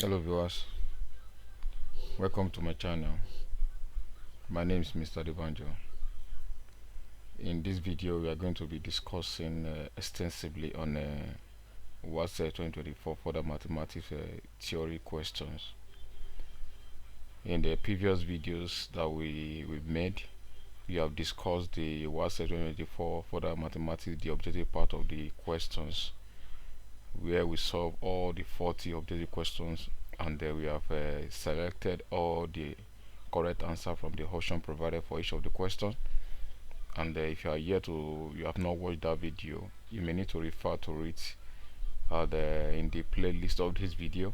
Hello viewers, welcome to my channel. My name is Mr.Adebanjo. In this video we are going to be discussing extensively on Wassce 2024 further mathematics theory questions. In the previous videos that we've made, we have discussed the Wassce 2024 further mathematics, the objective part of the questions, where we solve all the 40 objective questions, and we have selected all the correct answer from the option provided for each of the questions. And if you are here you have not watched that video, you may need to refer to it in the playlist of this video.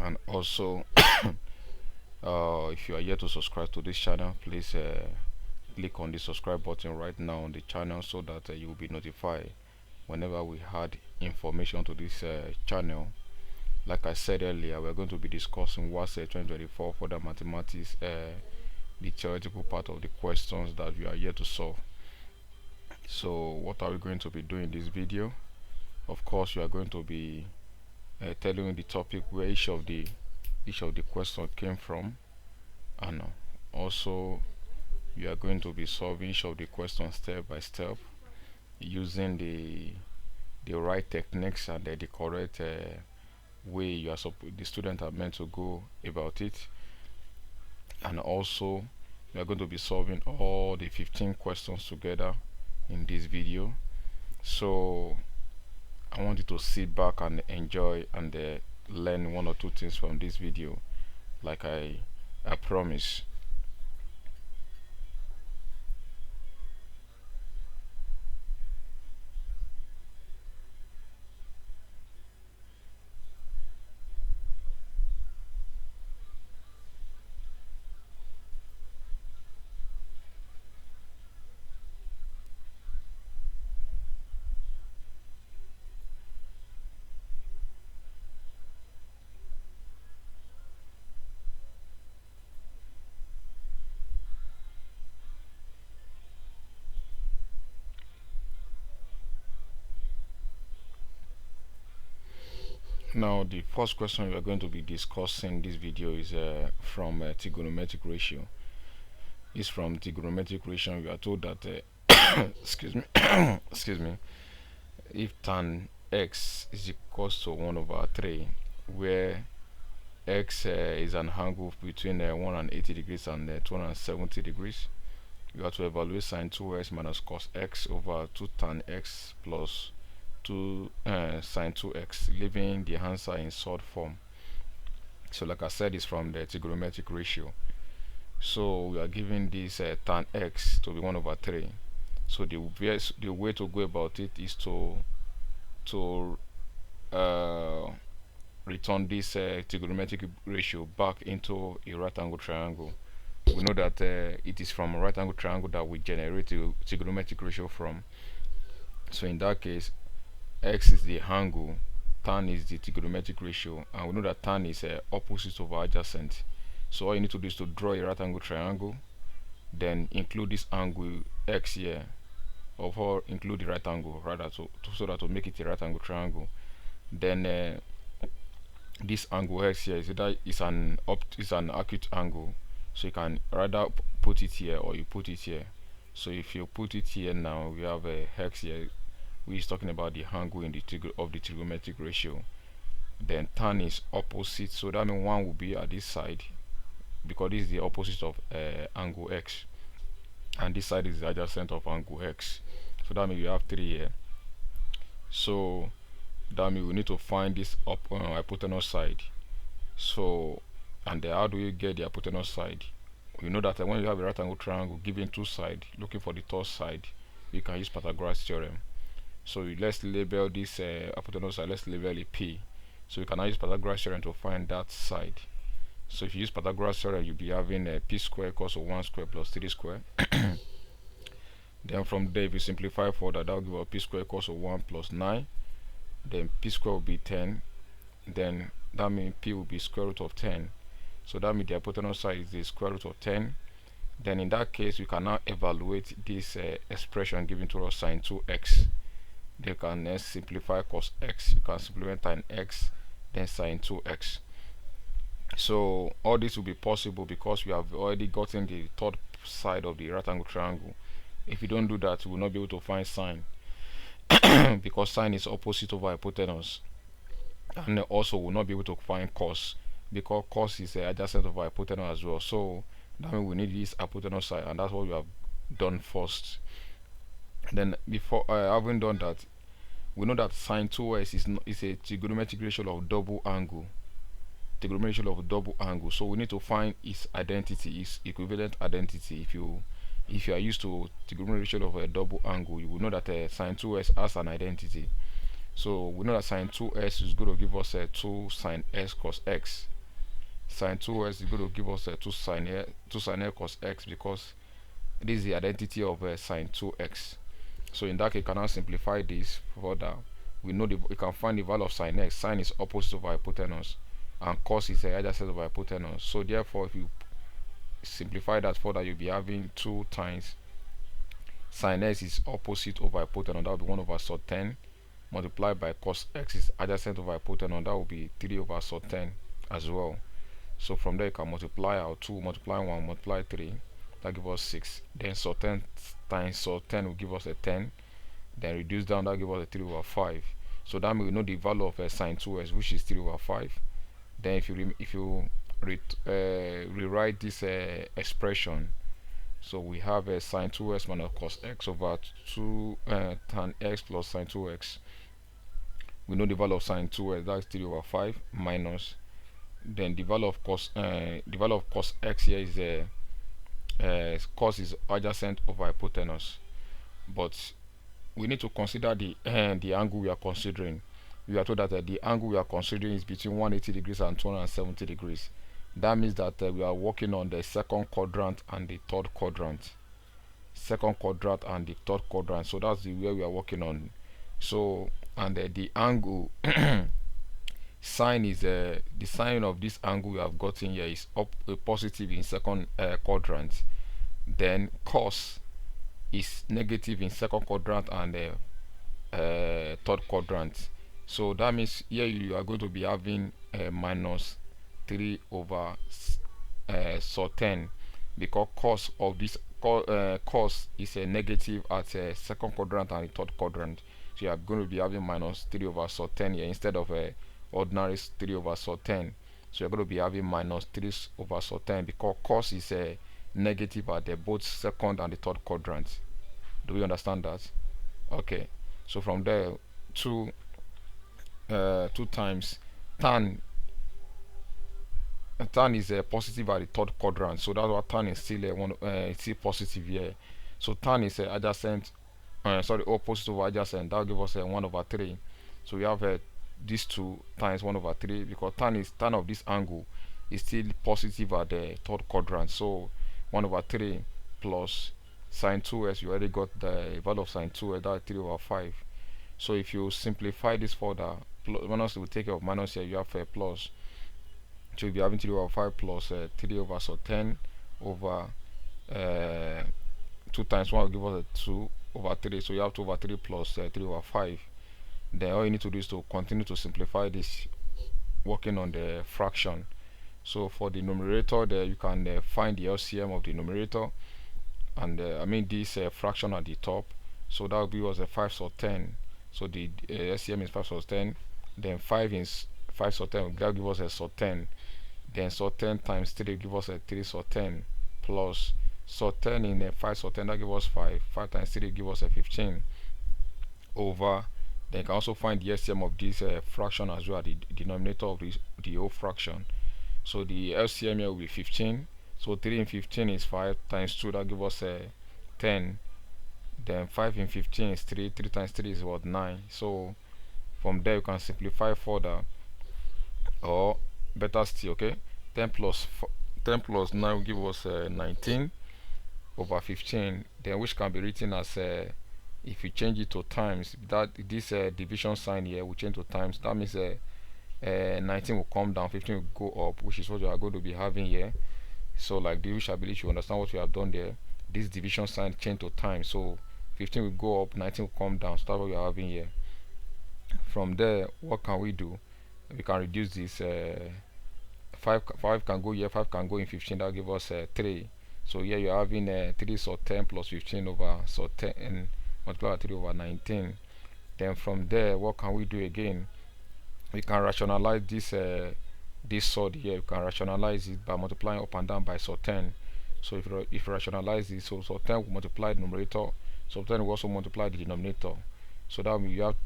And also if you are here to subscribe to this channel, please click on the subscribe button right now on the channel, so that you will be notified whenever we add information to this channel. Like I said earlier, we're going to be discussing Wassce 2024 for the mathematics, the theoretical part of the questions that we are here to solve. So what are we going to be doing in this video? Of course, we are going to be telling you the topic where each of the questions came from, and also we are going to be solving each of the questions step by step using the right techniques and the correct way the students are meant to go about it. And also we are going to be solving all the 15 questions together in this video. So I want you to sit back and enjoy and learn one or two things from this video, like I promise. Now the first question we are going to be discussing this video is from trigonometric ratio. Is from trigonometric ratio. We are told that excuse me excuse me, if tan x is equals to 1 over 3, where x is an angle between 180 degrees and 270 degrees, you have to evaluate sine 2x minus cos x over 2 tan x plus 2 sine 2x, leaving the answer in solved form. So like I said, it's from the trigonometric ratio. So we are given this tan x to be 1 over 3. So the way to go about it is to return this trigonometric ratio back into a right angle triangle. We know that it is from a right angle triangle that we generate the trigonometric ratio from. So in that case, x is the angle, tan is the trigonometric ratio, and we know that tan is opposite over adjacent. So all you need to do is to draw a right angle triangle, then include this angle x here, or include the right angle rather, so that to make it a right angle triangle. Then this angle x here is an acute angle, so you can rather put it here or you put it here. So if you put it here, now we have a x here, which is talking about the angle in the trigonometric ratio. Then tan is opposite, so that means 1 will be at this side, because this is the opposite of angle x, and this side is the adjacent of angle x. So that means you have 3 here. So that means we need to find this hypotenuse side. So, and how do you get the hypotenuse side? You know that when you have a right angle triangle given 2 sides, looking for the third side, you can use Pythagoras theorem. So let's label this hypotenuse side, let's label it P. So you can now use Pythagoras theorem to find that side. So if you use Pythagoras theorem, you'll be having P square equals to 1 square plus 3 square. Then from there, if you simplify further, that will give us P square equals to 1 plus 9. Then P square will be 10. Then that means P will be square root of 10. So that means the hypotenuse side is the square root of 10. Then in that case, we can now evaluate this expression given to us, sine 2x. They can simplify cos x, you can simplify tan x, then sine 2x. So all this will be possible because we have already gotten the third side of the right angle triangle. If you don't do that, we will not be able to find sine because sine is opposite over hypotenuse, and also we will not be able to find cos because cos is adjacent of hypotenuse as well. So that means we need this hypotenuse side, and that's what we have done first. Then before having done that, we know that sine 2s is a trigonometric ratio of double angle. Trigonometric ratio of double angle. So we need to find its identity, its equivalent identity. If you are used to trigonometric ratio of a double angle, you will know that sine 2s has an identity. So we know that sine 2s is going to give us 2 sine s cos x. Sine 2s is going to give us 2 sine s cos x because this is the identity of sine 2x. So in that case, you can now simplify this further. We know we can find the value of sine x. Sine is opposite of hypotenuse, and cos is adjacent of hypotenuse. So therefore, if you simplify that further, you'll be having 2 times sine x is opposite of hypotenuse. That will be 1 over sub 10 multiplied by cos x is adjacent of hypotenuse. That will be 3 over sub 10 as well. So from there, you can multiply out 2, multiply 1, multiply 3. That gives us 6. Then sub 10 times sub 10 will give us a 10. Then reduce down, that gives us a 3 over 5. So that means we know the value of sine 2s, which is 3 over 5. Then if you rewrite this expression, so we have sine 2s minus cos x over 2 tan x plus sine 2x. We know the value of sine 2s, that's 3 over 5 minus. Then the value of cos x here is cos is adjacent of hypotenuse, but we need to consider the angle we are considering. We are told that the angle we are considering is between 180 degrees and 270 degrees. That means that we are working on the second quadrant and the third quadrant. Second quadrant and the third quadrant. So that's the way we are working on. So and the angle sine is the sine of this angle we have gotten here is up positive in second quadrant. Then cos is negative in second quadrant and third quadrant. So that means here you are going to be having minus 3 over sub 10 because cos of this cos is a negative at second quadrant and third quadrant. So you are going to be having minus 3 over sub 10 here instead of ordinary 3 over sub 10. So you're going to be having minus 3 over sub 10 because cos is a negative at both second and the third quadrant. Do we understand that? Okay. So from there, 2 times tan is positive at the third quadrant. So that's why tan is still still positive here. So tan is adjacent. Sorry, opposite over adjacent. That will give us 1 over 3. So we have these 2 times 1 over 3 because tan of this angle is still positive at the third quadrant. So 1 over 3 plus sine 2s, you already got the value of sine 2s, that's 3 over 5. So if you simplify this further, minus will take care of minus here, you have a plus. So you'll be having 3 over 5 plus 3 over sub 10 over 2 times 1 will give us a 2 over 3. So you have 2 over 3 plus 3 over 5. Then all you need to do is to continue to simplify this, working on the fraction. So for the numerator there, you can find the LCM of the numerator, and I mean this fraction at the top. So that will give us a 5 sub 10. So the LCM is 5 sub 10. Then 5 is 5 sub 10. That will give us a sub 10. Then sub 10 times 3 will give us a 3 sub 10 plus sub 10 in 5 sub 10. That gives us 5. 5 times 3 will give us a 15 over. Then you can also find the LCM of this fraction as well, the denominator of the whole fraction. So the LCM here will be 15. So 3 in 15 is 5 times 2, that gives us 10. Then 5 in 15 is 3. 3 times 3 is what? 9. So from there you can simplify further, or better still, okay, 10 plus 9 will give us 19 over 15, then which can be written as if you change it to times, that this division sign here will change to times. That means 19 will come down, 15 will go up, which is what you are going to be having here. So like the which I believe you understand what we have done there. This division sign change to time, so 15 will go up, 19 will come down. So that's what we are having here. From there, what can we do? We can reduce this 5 can go here, 5 can go in 15, that give us 3. So here you're having 3 so 10 plus 15 over so 10 and multiply by 3 over 19. Then from there, what can we do again? We can rationalize this sort here. You can rationalize it by multiplying up and down by so 10. So if you rationalize this, so 10 will multiply the numerator, so 10 will also multiply the denominator. So that means you have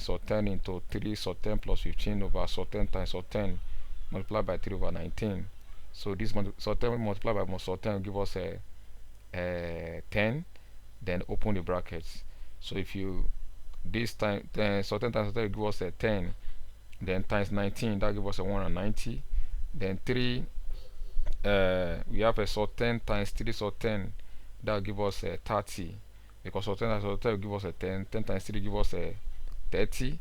so 10 into 3 so 10 plus 15 over so 10 times so 10 multiplied by 3 over 19. So this so 10 multiplied by so 10 will give us a 10. Then open the brackets. So if you this time so 10 times so 10 will give us a 10. Then times 19, that gives us a 190. Then 3 we have a so 10 times 3 so 10, that will give us a 30, because so 10 times so 10 will give us a 10. 10 times 3 give us a 30.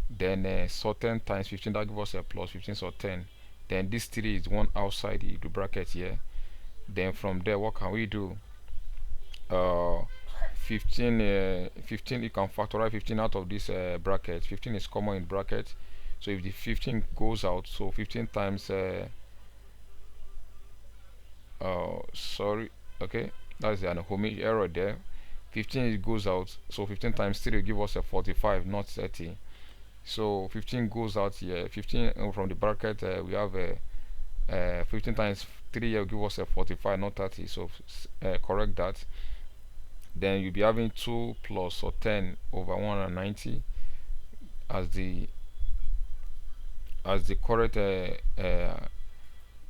Then so 10 times 15, that gives us a plus 15 so 10. Then this 3 is one outside the bracket here. Then from there, what can we do? 15 you can factorize 15 out of this bracket. 15 is common in bracket, so if the 15 goes out, so 15 times sorry, okay, that's an homage error there. 15 goes out, so 15 times 3 will give us a 45, not 30. So 15 goes out here. 15 from the bracket, we have a 15 times 3 here will give us a 45, not 30. So correct that. Then you'll be having 2 plus or 10 over 190 as the correct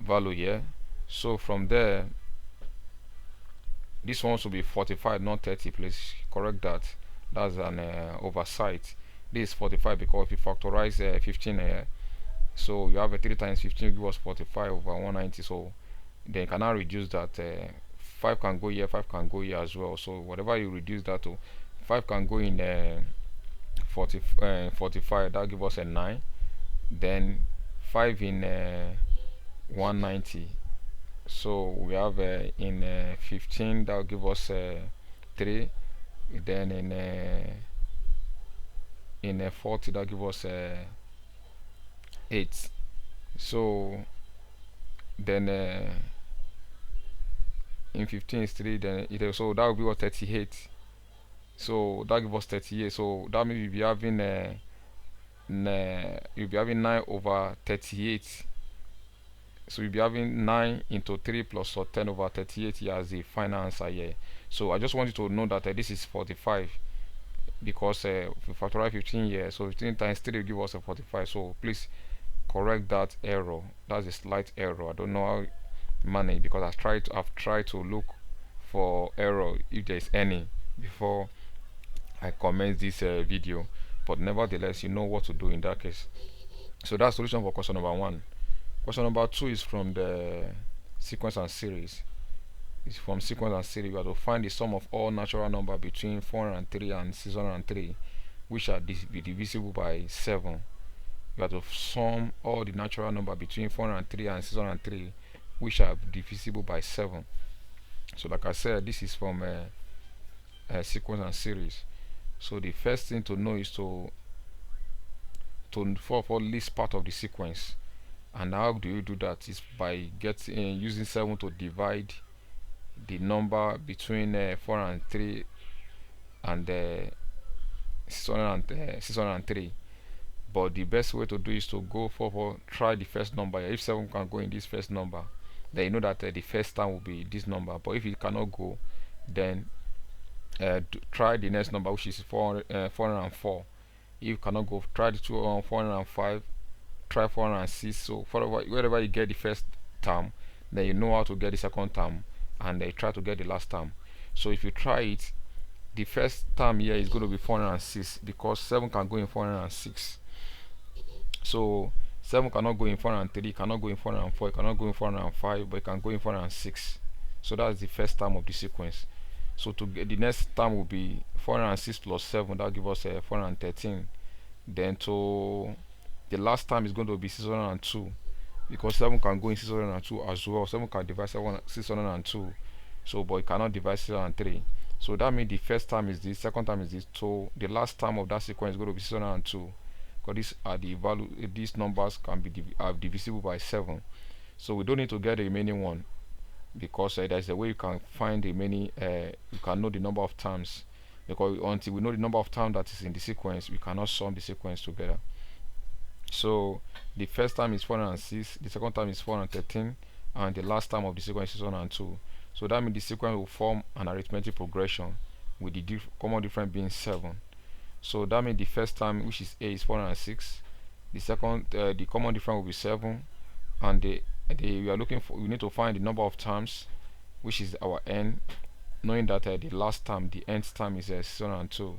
value here. So from there, this one should be 45, not 30. Please correct that. That's an oversight. This is 45 because if you factorize 15 here, so you have a 3 times 15 give us 45 over 190. So then you can now reduce that. 5 can go here, 5 can go here as well. So whatever you reduce that to, 5 can go in 45, that give us a 9. Then 5 in 190, so we have in 15, that will give us 3. Then in 40, that give us 8. So then in 15 is 3, then so that will be what, 38. So that gives us 38. So that means you'll be having 9 over 38. So you'll be having 9 into 3 plus or 10 over 38 here as the final answer here. So I just want you to know that this is 45, because we factorize 15 here, so 15 times 3 will give us a 45. So please correct that error. That's a slight error. I don't know how manage, because I've tried to look for error if there is any before I commence this video, but nevertheless you know what to do in that case. So that's solution for question number 1. Question number 2 is from the sequence and series. It's from sequence and series. We have to find the sum of all natural numbers between 403 and 603 which are divisible by 7. You have to sum all the natural numbers between 403 and 603 which are divisible by 7. So like I said, this is from a sequence and series. So the first thing to know is to list part of the sequence. And how do you do that? Is by using 7 to divide the number between 4 and 3 and 603. But the best way to do is to go for try the first number. If 7 can go in this first number, then you know that the first term will be this number. But if it cannot go, then try the next number, which is 404. If you cannot go, try the 405, try 406. So wherever you get the first term, then you know how to get the second term, and try to get the last term. So if you try it, the first term here is going to be 406, because 7 can go in 406. So 7 cannot go in 403, cannot go in 404, cannot go in 405, but it can go in 406. So that's the first term of the sequence. So to get the next term will be 406 plus 7, that gives us 413. Then to the last term is going to be 602, because 7 can go in 602 as well. 7 can divide 602, so but it cannot divide 603. So that means the first term is this, second term is this. So the last term of that sequence is going to be 602. because these are the value, these numbers can be divisible by 7. So we don't need to get the remaining one, because there's a way you can find the remaining, you can know the number of terms, because until we know the number of terms that is in the sequence, we cannot sum the sequence together. So the first term is 406, the second term is 413, and the last term of the sequence is 102. So that means the sequence will form an arithmetic progression with the common difference being 7. So that means the first term, which is A, is 406. The second, the common difference will be 7, and we are looking for, we need to find the number of terms, which is our n, knowing that the last term, the nth term, is 602.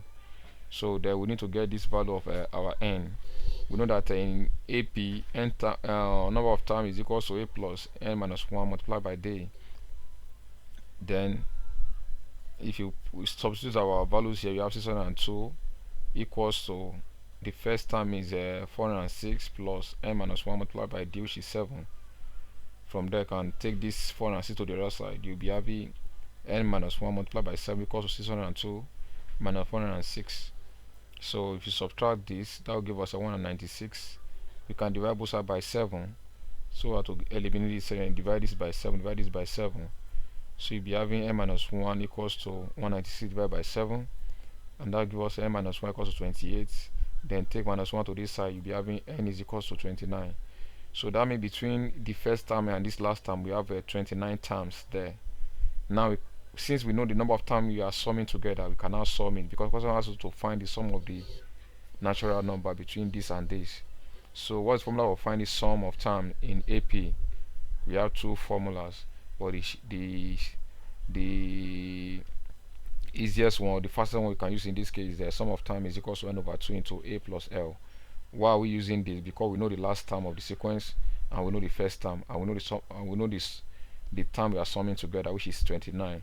So there we need to get this value of our n. We know that in AP, number of terms is equal to a plus n minus 1 multiplied by day. Then if we substitute our values here, we have 602 equals to, the first term is 406 plus n minus 1 multiplied by d, which is 7. From there, you can take this 406 to the other side. You'll be having n minus 1 multiplied by 7 equals to 602 minus 406. So if you subtract this, that will give us a 196. We can divide both sides by 7. So we have to eliminate this and divide this by 7, divide this by 7. So you'll be having n minus 1 equals to 196 divided by 7, and that will give us n minus 1 equals to 28. Then take minus 1 to this side, you'll be having n is equals to 29. So that means between the first term and this last term, we have 29 terms there. Now, since we know the number of terms we are summing together, we can now sum it, because the question asks us to find the sum of the natural number between this and this. So what's the formula for finding the sum of terms in AP? We have two formulas, but the easiest one, the fastest one we can use in this case is the sum of terms is equal to n over 2 into a plus l. Why are we using this? Because we know the last term of the sequence, and we know the first term, and we know the sum, and we know the term we are summing together, which is 29.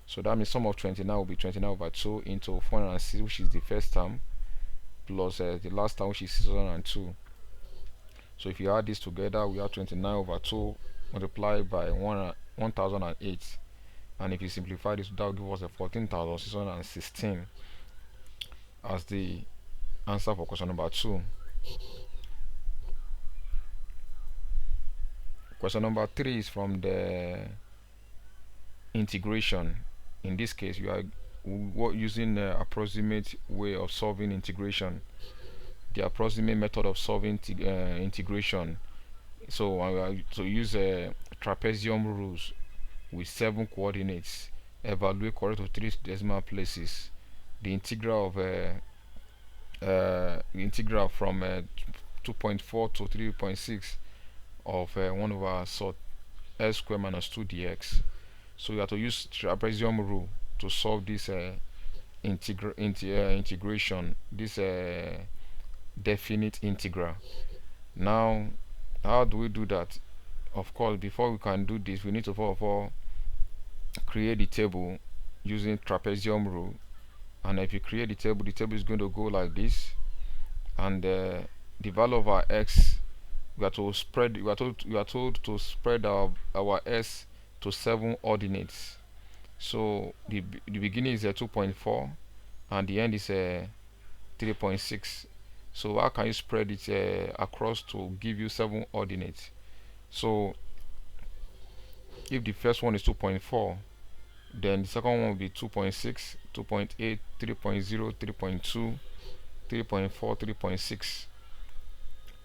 So that means sum of 29 will be 29 over 2 into 406, which is the first term, plus the last term, which is 602. So if you add this together, we have 29 over 2 multiplied by 1008. And if you simplify this, that will give us a 14,616 as the answer for question number 2. Question number 3 is from the integration. In this case, we are using the approximate way of solving integration, the approximate method of solving integration. So we are to use trapezium rules with 7 coordinates, evaluate correct to 3 decimal places. The integral of from 2.4 to 3.6 of 1 over sort s squared minus 2 dx. So you have to use trapezium rule to solve this integration, this definite integral. Now, how do we do that? Of course, before we can do this, we need to first of all create the table using trapezium rule. And if you create the table is going to go like this, and the value of our x, we are told to spread our s to 7 ordinates. So the beginning is 2.4 and the end is 3.6. So how can you spread it across to give you 7 ordinates? So if the first one is 2.4, then the second one will be 2.6, 2.8, 3.0, 3.2, 3.4, 3.6.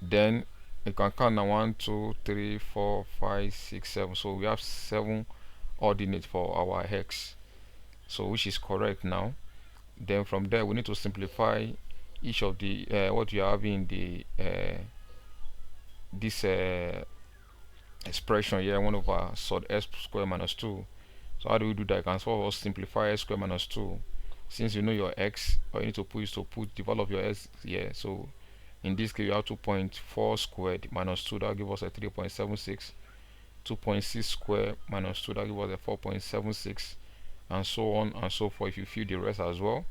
Then you can count now 1, 2, 3, 4, 5, 6, 7. So we have 7 ordinates for our x. So which is correct now. Then from there we need to simplify each of the what we are having in the this expression here, 1 over sod s squared minus 2. So how do we do that? You can sort of simplify s squared minus 2. Since you know your x, all you need to put is to put the value of your s here. So in this case, you have 2.4 squared minus 2, that will give us a 3.76. 2.6 squared minus 2, that will give us a 4.76, and so on and so forth if you fill the rest as well.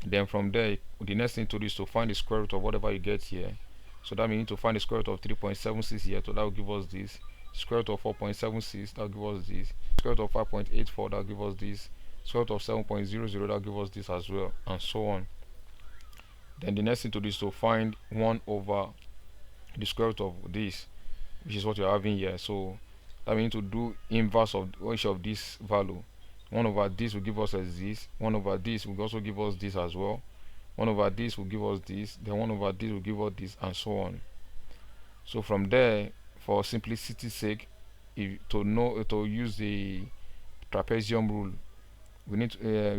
Then from there, the next thing to do is to find the square root of whatever you get here. So that means you need to find the square root of 3.76 here, so that will give us this. Square root of 4.76, that will give us this. Square root of 5.84, that will give us this. Square root of 7.00, that will give us this as well, and so on. Then the next thing to do is to find 1 over the square root of this, which is what you're having here. So that means to do inverse of each of this value. 1 over this will give us as this, 1 over this will also give us this as well, 1 over this will give us this, then 1 over this will give us this, and so on. So from there, for simplicity's sake, if to use the trapezium rule, we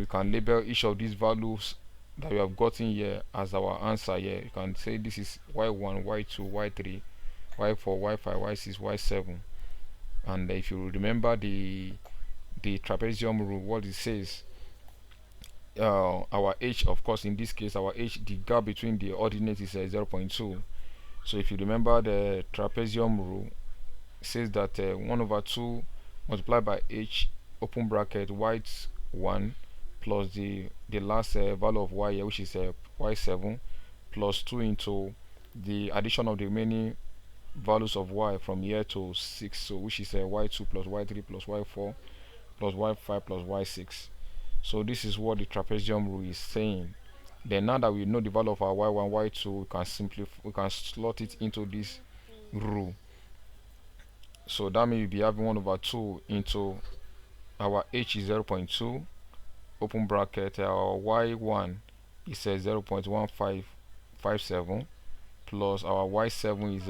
can label each of these values that we have gotten here as our answer here. You can say this is y1, y2, y3, y4, y5, y6, y7. And if you remember the trapezium rule, what it says, our h, of course in this case our h, the gap between the ordinates is 0.2. so if you remember the trapezium rule, it says that 1 over 2 multiplied by h open bracket y1 plus the last value of y here, which is y7, plus 2 into the addition of the remaining values of y from here to 6, so which is y2 plus y3 plus y4 plus y5 plus y6. So this is what the trapezium rule is saying. Then now that we know the value of our y1, y2, we can slot it into this rule. So that means we'll be having 1 over 2 into our h is 0.2 open bracket, our y1 is 0.1557 plus our y7 is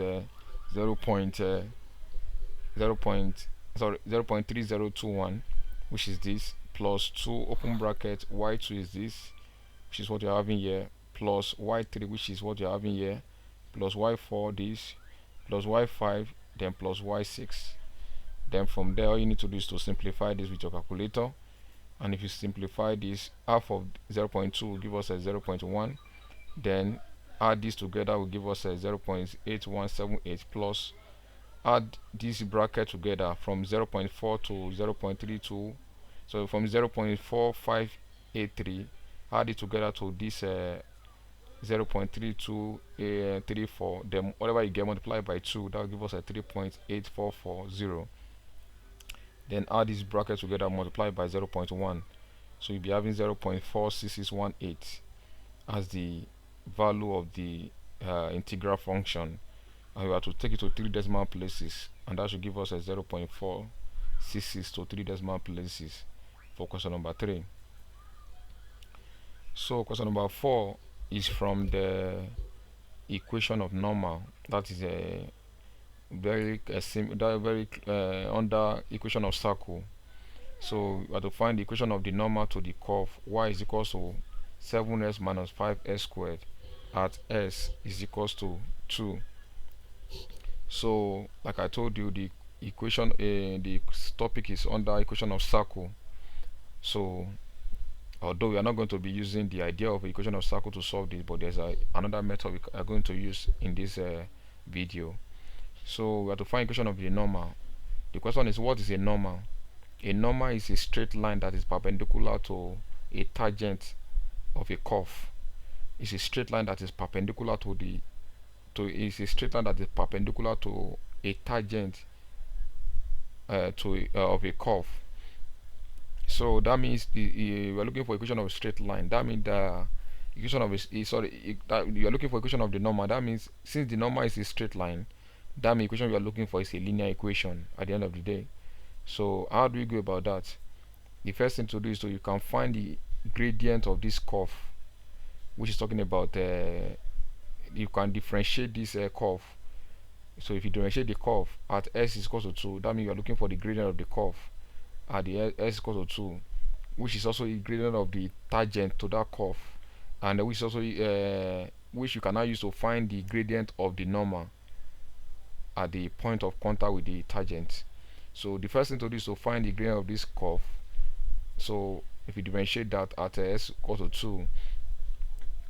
0.3021, which is this, plus 2 open bracket, y2 is this, which is what you're having here, plus y3, which is what you're having here, plus y4 this, plus y5, then plus y6. Then from there all you need to do is to simplify this with your calculator, and if you simplify this, half of 0.2 will give us a 0.1, then add this together will give us a 0.8178 plus add this bracket together from 0.4 to 0.32, so from 0.4583 add it together to this 0.3234, then whatever you get multiplied by 2, that will give us a 3.8440. Then add this bracket together multiplied by 0.1, so you'll be having 0.46618 as the value of the integral function, and we have to take it to 3 decimal places, and that should give us a 0.466 to 3 decimal places for question number 3. So question number 4 is from the equation of normal, that is a very under equation of circle. So we have to find the equation of the normal to the curve y is equals to 7s minus 5s squared at s is equals to 2. So like I told you, the equation the topic is under equation of circle. So although we are not going to be using the idea of equation of circle to solve this, but there's another method we are going to use in this video. So we have to find equation of the normal. The question is, what is a normal? A normal is a straight line that is perpendicular to a tangent of a curve. It's a straight line that is perpendicular to a tangent of a curve. So that means we are looking for equation of a straight line. That means the equation of you are looking for equation of the normal. That means since the normal is a straight line, that means equation we are looking for is a linear equation at the end of the day. So how do we go about that? The first thing to do is you can find the gradient of this curve, which is talking about you can differentiate this curve. So if you differentiate the curve at s is equal to 2, that means you are looking for the gradient of the curve at the s is equal to 2, which is also the gradient of the tangent to that curve, and which is also which you can now use to find the gradient of the normal at the point of contact with the tangent. So the first thing to do is to find the gradient of this curve. So if you differentiate that at s equal to 2,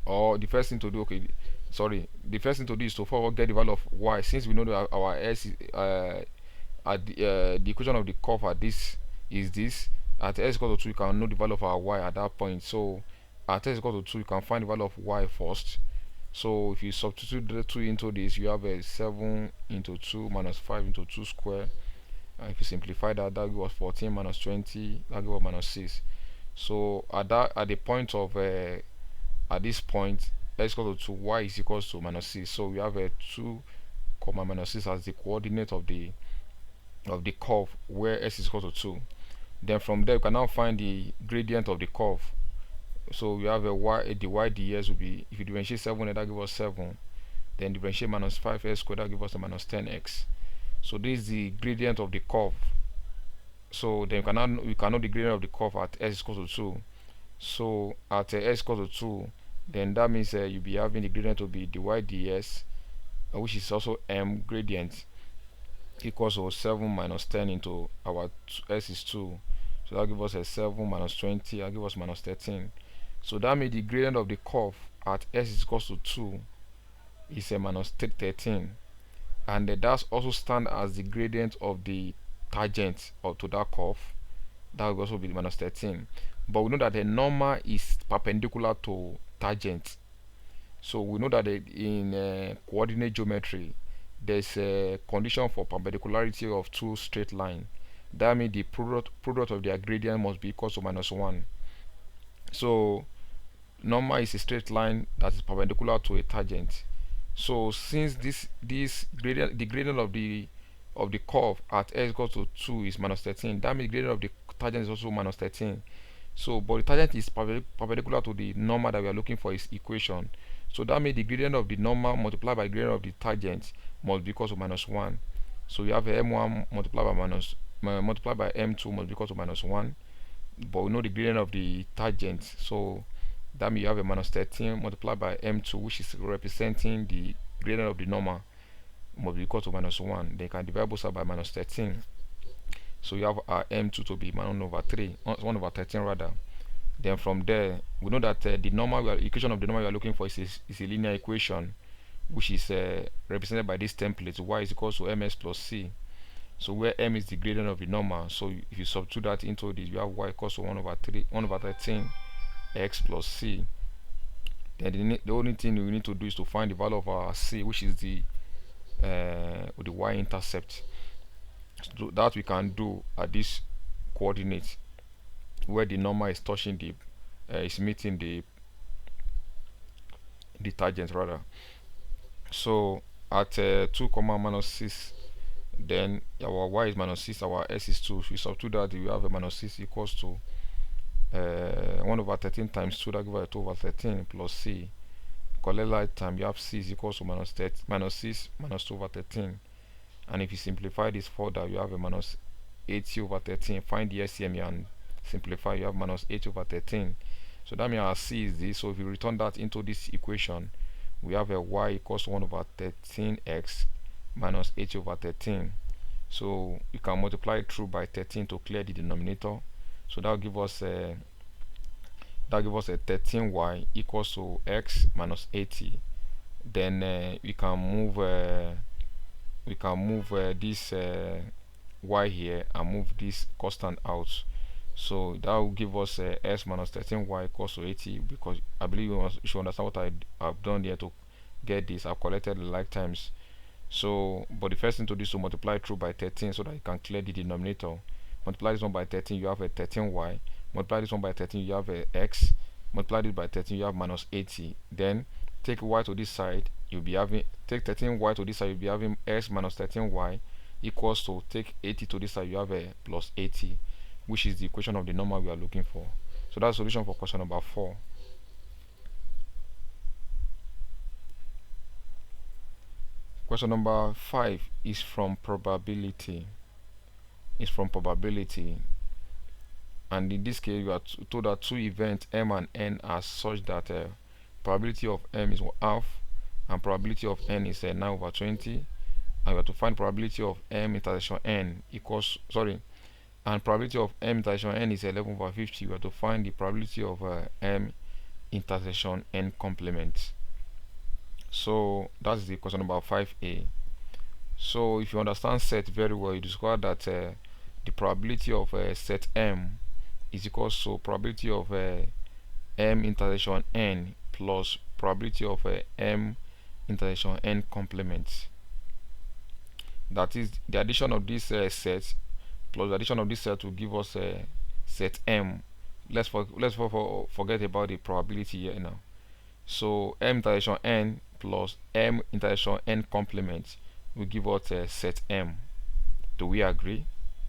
or the first thing to do, the first thing to do is to forward get the value of y, since we know that our s is at the equation of the curve at this is this. At s equal to 2, you can know the value of our y at that point. So at s equal to 2, you can find the value of y first. So if you substitute the 2 into this, you have a 7 into 2 minus 5 into 2 square. And if you simplify that, that gives us 14 minus 20, that gives us minus 6. So at the point of at this point, x equals to 2, y is equals to minus 6. So we have a 2 comma minus 6 as the coordinate of the curve where s is equal to 2. Then from there we can now find the gradient of the curve. So we have a y, the y ds will be, if you differentiate 7, that gives us 7. Then differentiate minus 5x squared, that gives us a minus 10x. So this is the gradient of the curve. So then we can know the gradient of the curve at s is equal to 2. So at s equal to 2, then that means you'll be having the gradient to be dy ds, which is also m gradient, equals to 7 minus 10 into our s is 2. So that gives us a 7 minus 20, that gives us minus 13. So that means the gradient of the curve at s is equals to 2 is a minus 13. And that's also stand as the gradient of the tangent to that curve. That will also be minus 13. But we know that the normal is perpendicular to tangent. So we know that in coordinate geometry, there's a condition for perpendicularity of two straight lines. That means the product of their gradient must be equal to minus 1. So normal is a straight line that is perpendicular to a tangent. So since this gradient, the gradient of the curve at s equals to 2 is minus 13, that means the gradient of the tangent is also minus 13. So but the tangent is perpendicular to the normal that we are looking for is equation. So that means the gradient of the normal multiplied by the gradient of the tangent must be equal to minus 1. So you have a m1 multiplied by m2 must be equal to minus 1. But we know the gradient of the tangent, so that means you have a minus 13 multiplied by m2, which is representing the gradient of the normal, must be equal to minus 1. Then you can divide both sides by minus 13. So you have our m2 to be 1 over 3, 1 over 13 rather. Then from there, we know that the normal equation of the normal we are looking for is a linear equation, which is represented by this template: y is equal to ms plus c. So where m is the gradient of the normal, so if you substitute that into this, you have y equals to 1 over 13 x plus c. Then the only thing we need to do is to find the value of our c, which is the y-intercept. So that we can do at this coordinate where the normal is touching the is meeting the tangent rather. So at 2 comma minus 6, then our y is minus 6, our s is 2. If we substitute that, we have a minus 6 equals to 1 over 13 times 2, that gives us 2 over 13 plus c. Collect like time, you have c is equals to minus 6 minus 2 over 13. And if you simplify this further, you have a minus 80 over 13. Find the LCM and simplify, you have minus 8 over 13. So that means our c is this. So if you return that into this equation, we have a y equals to 1 over 13x minus 8 over 13. So you can multiply it through by 13 to clear the denominator. So that will give us a 13y equals to x minus 80. Then we can move this y here and move this constant out. So that will give us s minus 13y equals to 80, because I believe you should understand what I've done here to get this. I've collected the like times. So but the first thing to do is to multiply through by 13 so that you can clear the denominator. Multiply this one by 13, you have a 13y. Multiply this one by 13, you have a x. Multiply this by 13, you have minus 80. Then take y to this side, you'll be having, take 13y to this side, you'll be having s minus 13y equals to, take 80 to this side, you have a plus 80, which is the equation of the normal we are looking for. So that's the solution for question number 4. Question number 5 is from probability. And in this case, we are told that two events m and n are such that probability of m is half and probability of n is 9 over 20, and we have to find probability of m intersection n equals, and probability of m intersection n is 11 over 50. We have to find the probability of m intersection n complement. So that's the question number 5a. So if you understand set very well, you discover that the probability of set m is equals to probability of m intersection n plus probability of m intersection n complement. That is the addition of this set plus the addition of this set will give us set m. Let's forget about the probability here now. So m intersection n plus m intersection n complement will give us a set m. Do we agree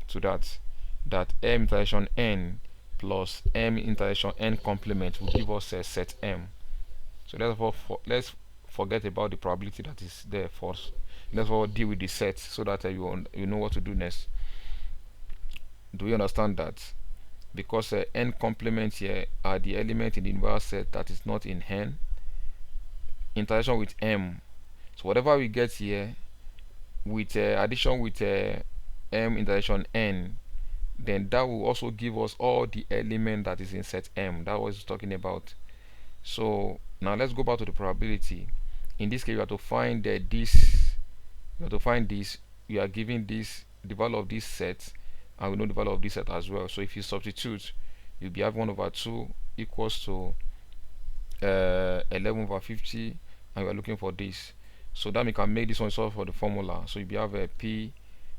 to that? That m intersection n plus m intersection n complement will give us a set m. So therefore, let's forget about the probability that is there first. Let's deal with the set so that you know what to do next. Do you understand that? Because n complements here are the element in the inverse set that is not in n intersection with m. So whatever we get here with addition with m intersection n, then that will also give us all the element that is in set m. That was talking about. So now let's go back to the probability. In this case, you have to find this. You have to find this. You are given this, the value of this set, and we know the value of this set as well. So if you substitute, you'll be having 1 over 2 equals to 11 over 50, and we are looking for this. So that we can make this one solve for the formula. So you have a p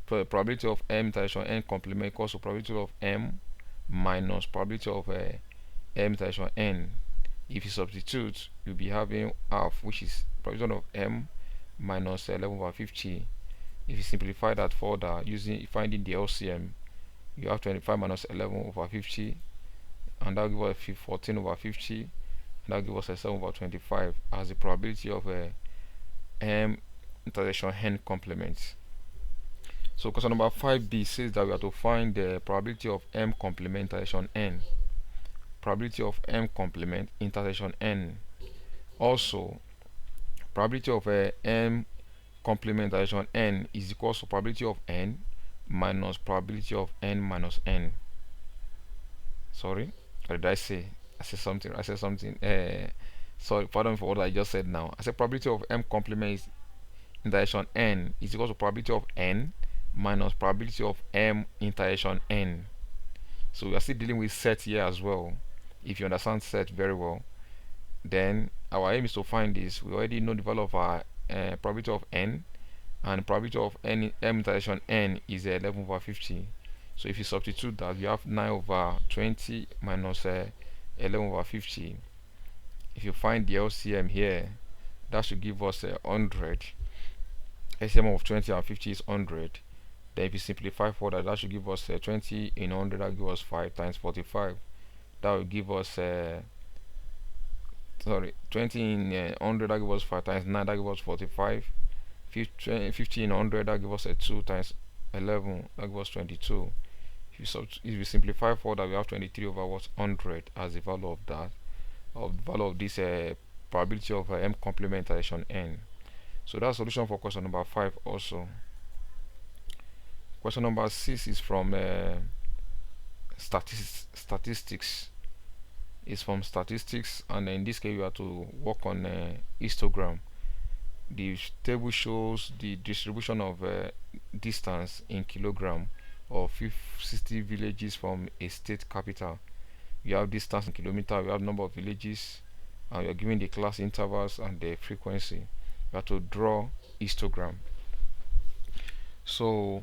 probability of m intersection n complement equals to probability of m minus probability of m intersection n. If you substitute, you'll be having half, which is probability of m minus 11 over 50. If you simplify that further using finding the LCM, you have 25 minus 11 over 50, and that will give us 14 over 50, and that will give us a 7 over 25 as the probability of m intersection n complement. So question number 5b says that we have to find the probability of m complement intersection n. Probability of m complement intersection n. Also, probability of m complement intersection n is equal to probability of n minus probability of n minus n. Sorry, what did I say? I said something. Sorry, pardon for what I just said now. I said probability of m complement intersection n is equal to probability of n minus probability of m intersection n. So we are still dealing with set here as well. If you understand set very well, then our aim is to find this. We already know the value of our probability of n, and probability of n m intersection n is 11 over 50. So if you substitute that, you have 9 over 20 minus 11 over 50. If you find the LCM here, that should give us 100. LCM of 20 and 50 is 100. Then if you simplify further, that should give us 20 in 100, that gives us 5 times 45. That will give us 20 in 100, that gives us 5 times 9, that gives us 45. 50 in 100, that gives us 2 times 11, that gives us 22. If you simplify further, we have 23 over 100 as the value of that, of the value of this probability of m complement intersection n. So that's solution for question number 5 also. Question number 6 is from statistics. It's from statistics, and in this case we have to work on histogram. The table shows the distribution of distance in kilogram of 60 villages from a state capital. You have distance in kilometer, we have number of villages, and you are given the class intervals and the frequency. You have to draw histogram. So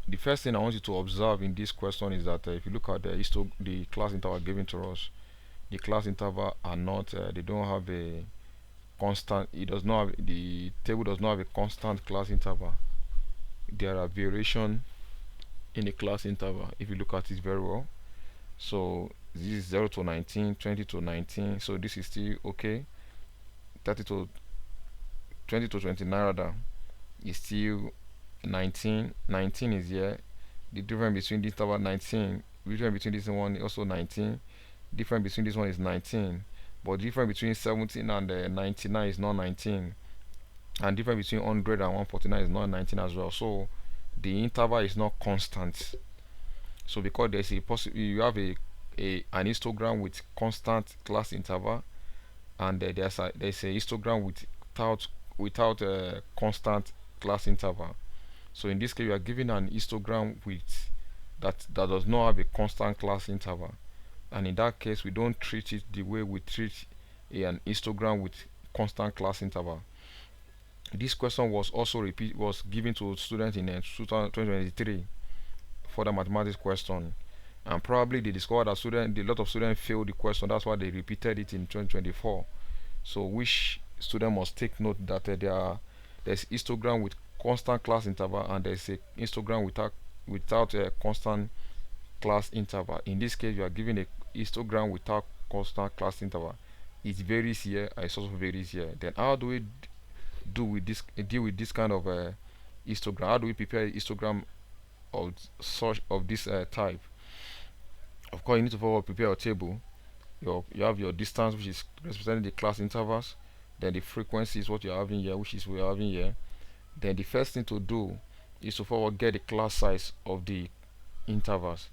the first thing I want you to observe in this question is that if you look at the class interval given to us, the class interval are not they don't have a constant. It does not have, the table does not have a constant class interval. There are variation in the class interval if you look at it very well. So this is 0 to 19, 20 to 19, so this is still okay. 30 to 20 to 29 rather is still 19. 19 is here. The difference between this interval 19, difference between this one is also 19. Difference between this one is 19, but the difference between 17 and 99 is not 19, and difference between 100 and 149 is not 19 as well. So the interval is not constant. So because there's a possibility, you have an histogram with constant class interval, and there's a histogram without a constant class interval. So in this case, you are given an histogram with that does not have a constant class interval, and in that case we don't treat it the way we treat an histogram with constant class interval. This question was also was given to students in 2023 for the mathematics question, and probably they discovered that a lot of students failed the question. That's why they repeated it in 2024. So which student must take note that there's histogram with constant class interval, and there's a histogram without a constant class interval. In this case, you are given a histogram without constant class interval. It varies here and it also varies here. Then how do we deal with this kind of histogram? How do we prepare a histogram of this type? Of course, you need to forward prepare a table. You have your distance, which is representing the class intervals. Then the frequency is what you're having here, which is we're having here. Then the first thing to do is to forward get the class size of the intervals.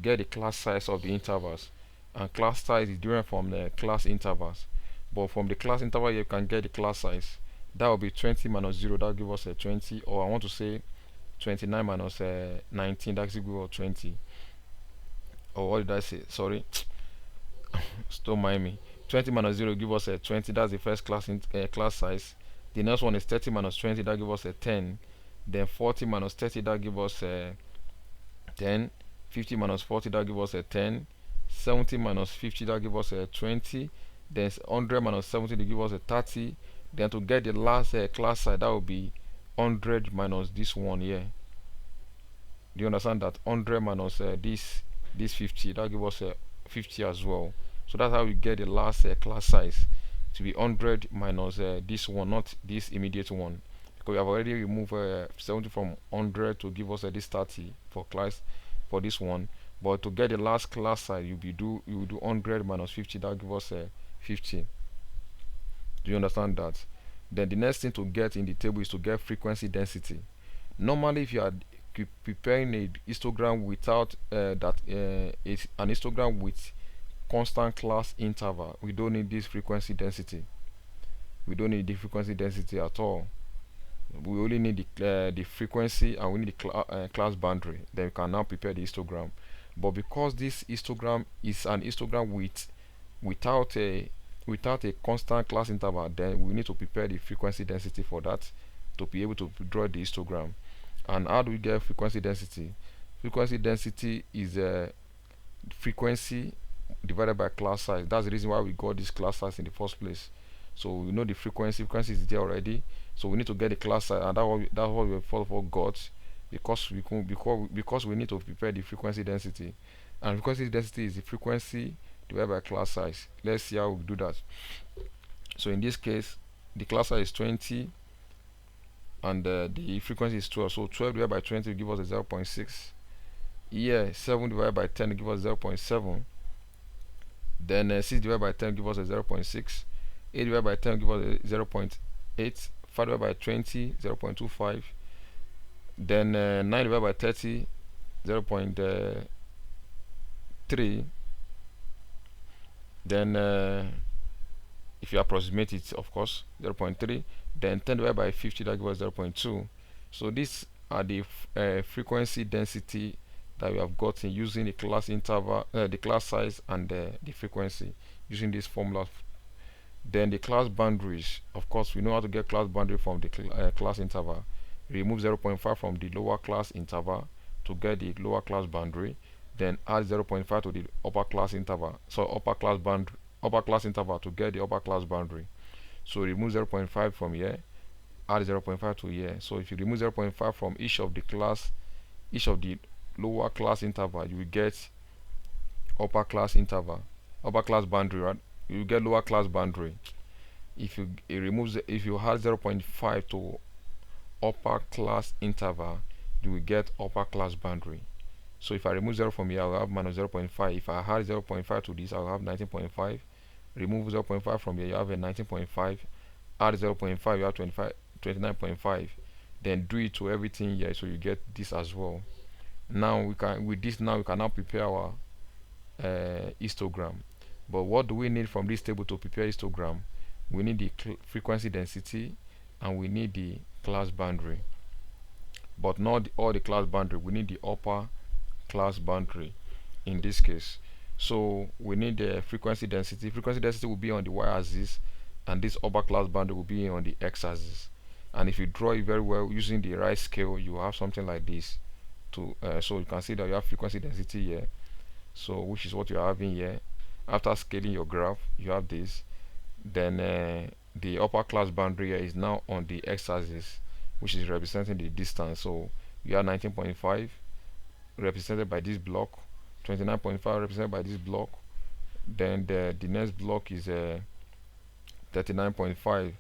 Get the class size of the intervals, and class size is different from the class intervals. But from the class interval, you can get the class size. That will be 20 minus 0. That will give us a 20. Or I want to say 29 minus 19. That will give us 20. Or what did I say? Sorry. Don't mind me. 20 minus 0 give us a 20. That's the first class size. The next one is 30 minus 20. That gives us a 10. Then 40 minus 30. That gives us a 10. 50 minus 40. That gives us a 10. 70 minus 50. That gives us a 20. Then 100 minus 70. That gives us a 30. Then to get the last class size, that will be 100 minus this one here. Do you understand that? 100 minus this 50. That gives us a 50 as well. So that's how we get the last class size to be 100 minus this one, not this immediate one, because we have already removed 70 from 100 to give us this 30 for class for this one. But to get the last class size, you will do 100 minus 50. That gives us 50. Do you understand that? Then the next thing to get in the table is to get frequency density. Normally, if you are preparing a histogram without it's an histogram with constant class interval, we don't need this frequency density. We don't need the frequency density at all. We only need the frequency, and we need the class boundary. Then we can now prepare the histogram. But because this histogram is an histogram without a constant class interval, then we need to prepare the frequency density for that to be able to draw the histogram. And how do we get frequency density? Frequency density is a frequency divided by class size. That's the reason why we got this class size in the first place. So we know the frequency is there already. So we need to get the class size, and that's what we first of all got, because we need to prepare the frequency density. And frequency density is the frequency divided by class size. Let's see how we do that. So in this case, the class size is 20, and the frequency is 12. So 12 divided by 20 will give us a 0.6. Here 7 divided by 10 will give us 0.7. Then 6 divided by 10 will give us a 0.6. 8 divided by 10 will give us a 0.8. 5 divided by 20, 0.25. Then 9 divided by 30, 0.3. Then if you approximate it, of course, 0.3. Then 10 divided by 50, that gives us 0.2. So these are the frequency density that we have gotten using the class interval, the class size, and the frequency using this formula. Then the class boundaries, of course, we know how to get class boundary from the class interval. Remove 0.5 from the lower class interval to get the lower class boundary. Then add 0.5 to the upper class interval. So upper class interval to get the upper class boundary. So remove 0.5 from here, add 0.5 to here. So if you remove 0.5 from each of the lower class interval, you will get upper class boundary, right? You get lower class boundary. If you add 0.5 to upper class interval, you will get upper class boundary. So if I remove 0 from here, I will have minus 0.5. If I add 0.5 to this, I will have 19.5. Remove 0.5 from here, you have a 19.5. Add 0.5, you have 29.5. Then do it to everything here, so you get this as well. Now we can now prepare our histogram. But what do we need from this table to prepare histogram? We need the frequency density, and we need the class boundary. But not all the class boundary. We need the upper class boundary in this case. So we need the frequency density. Frequency density will be on the y-axis, and this upper class boundary will be on the x-axis. And if you draw it very well using the right scale, you have something like this. So you can see that you have frequency density here, so which is what you're having here. After scaling your graph, you have this. Then the upper class boundary here is now on the x-axis, which is representing the distance. So we are 19.5 represented by this block, 29.5 represented by this block. Then the next block is 39.5,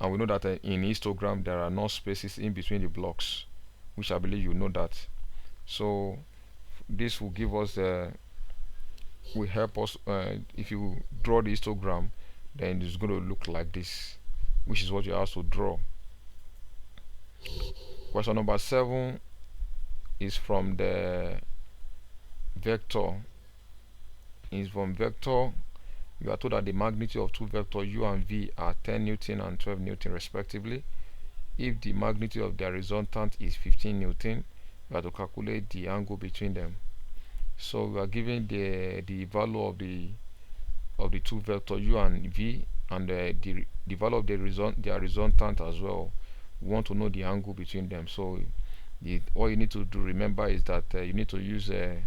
and we know that in histogram there are no spaces in between the blocks, which I believe you know that. So this will give us will help us if you draw the histogram, then it's going to look like this, which is what you have to draw. Question number 7 is from the vector. Is from vector. You are told that the magnitude of two vectors u and v are 10 Newton and 12 Newton respectively. If the magnitude of their resultant is 15 Newton, you have to calculate the angle between them. So we are given the value of the two vectors u and v, and the value of their resultant as well. We want to know the angle between them. So all you need to do, remember, is that you need to use a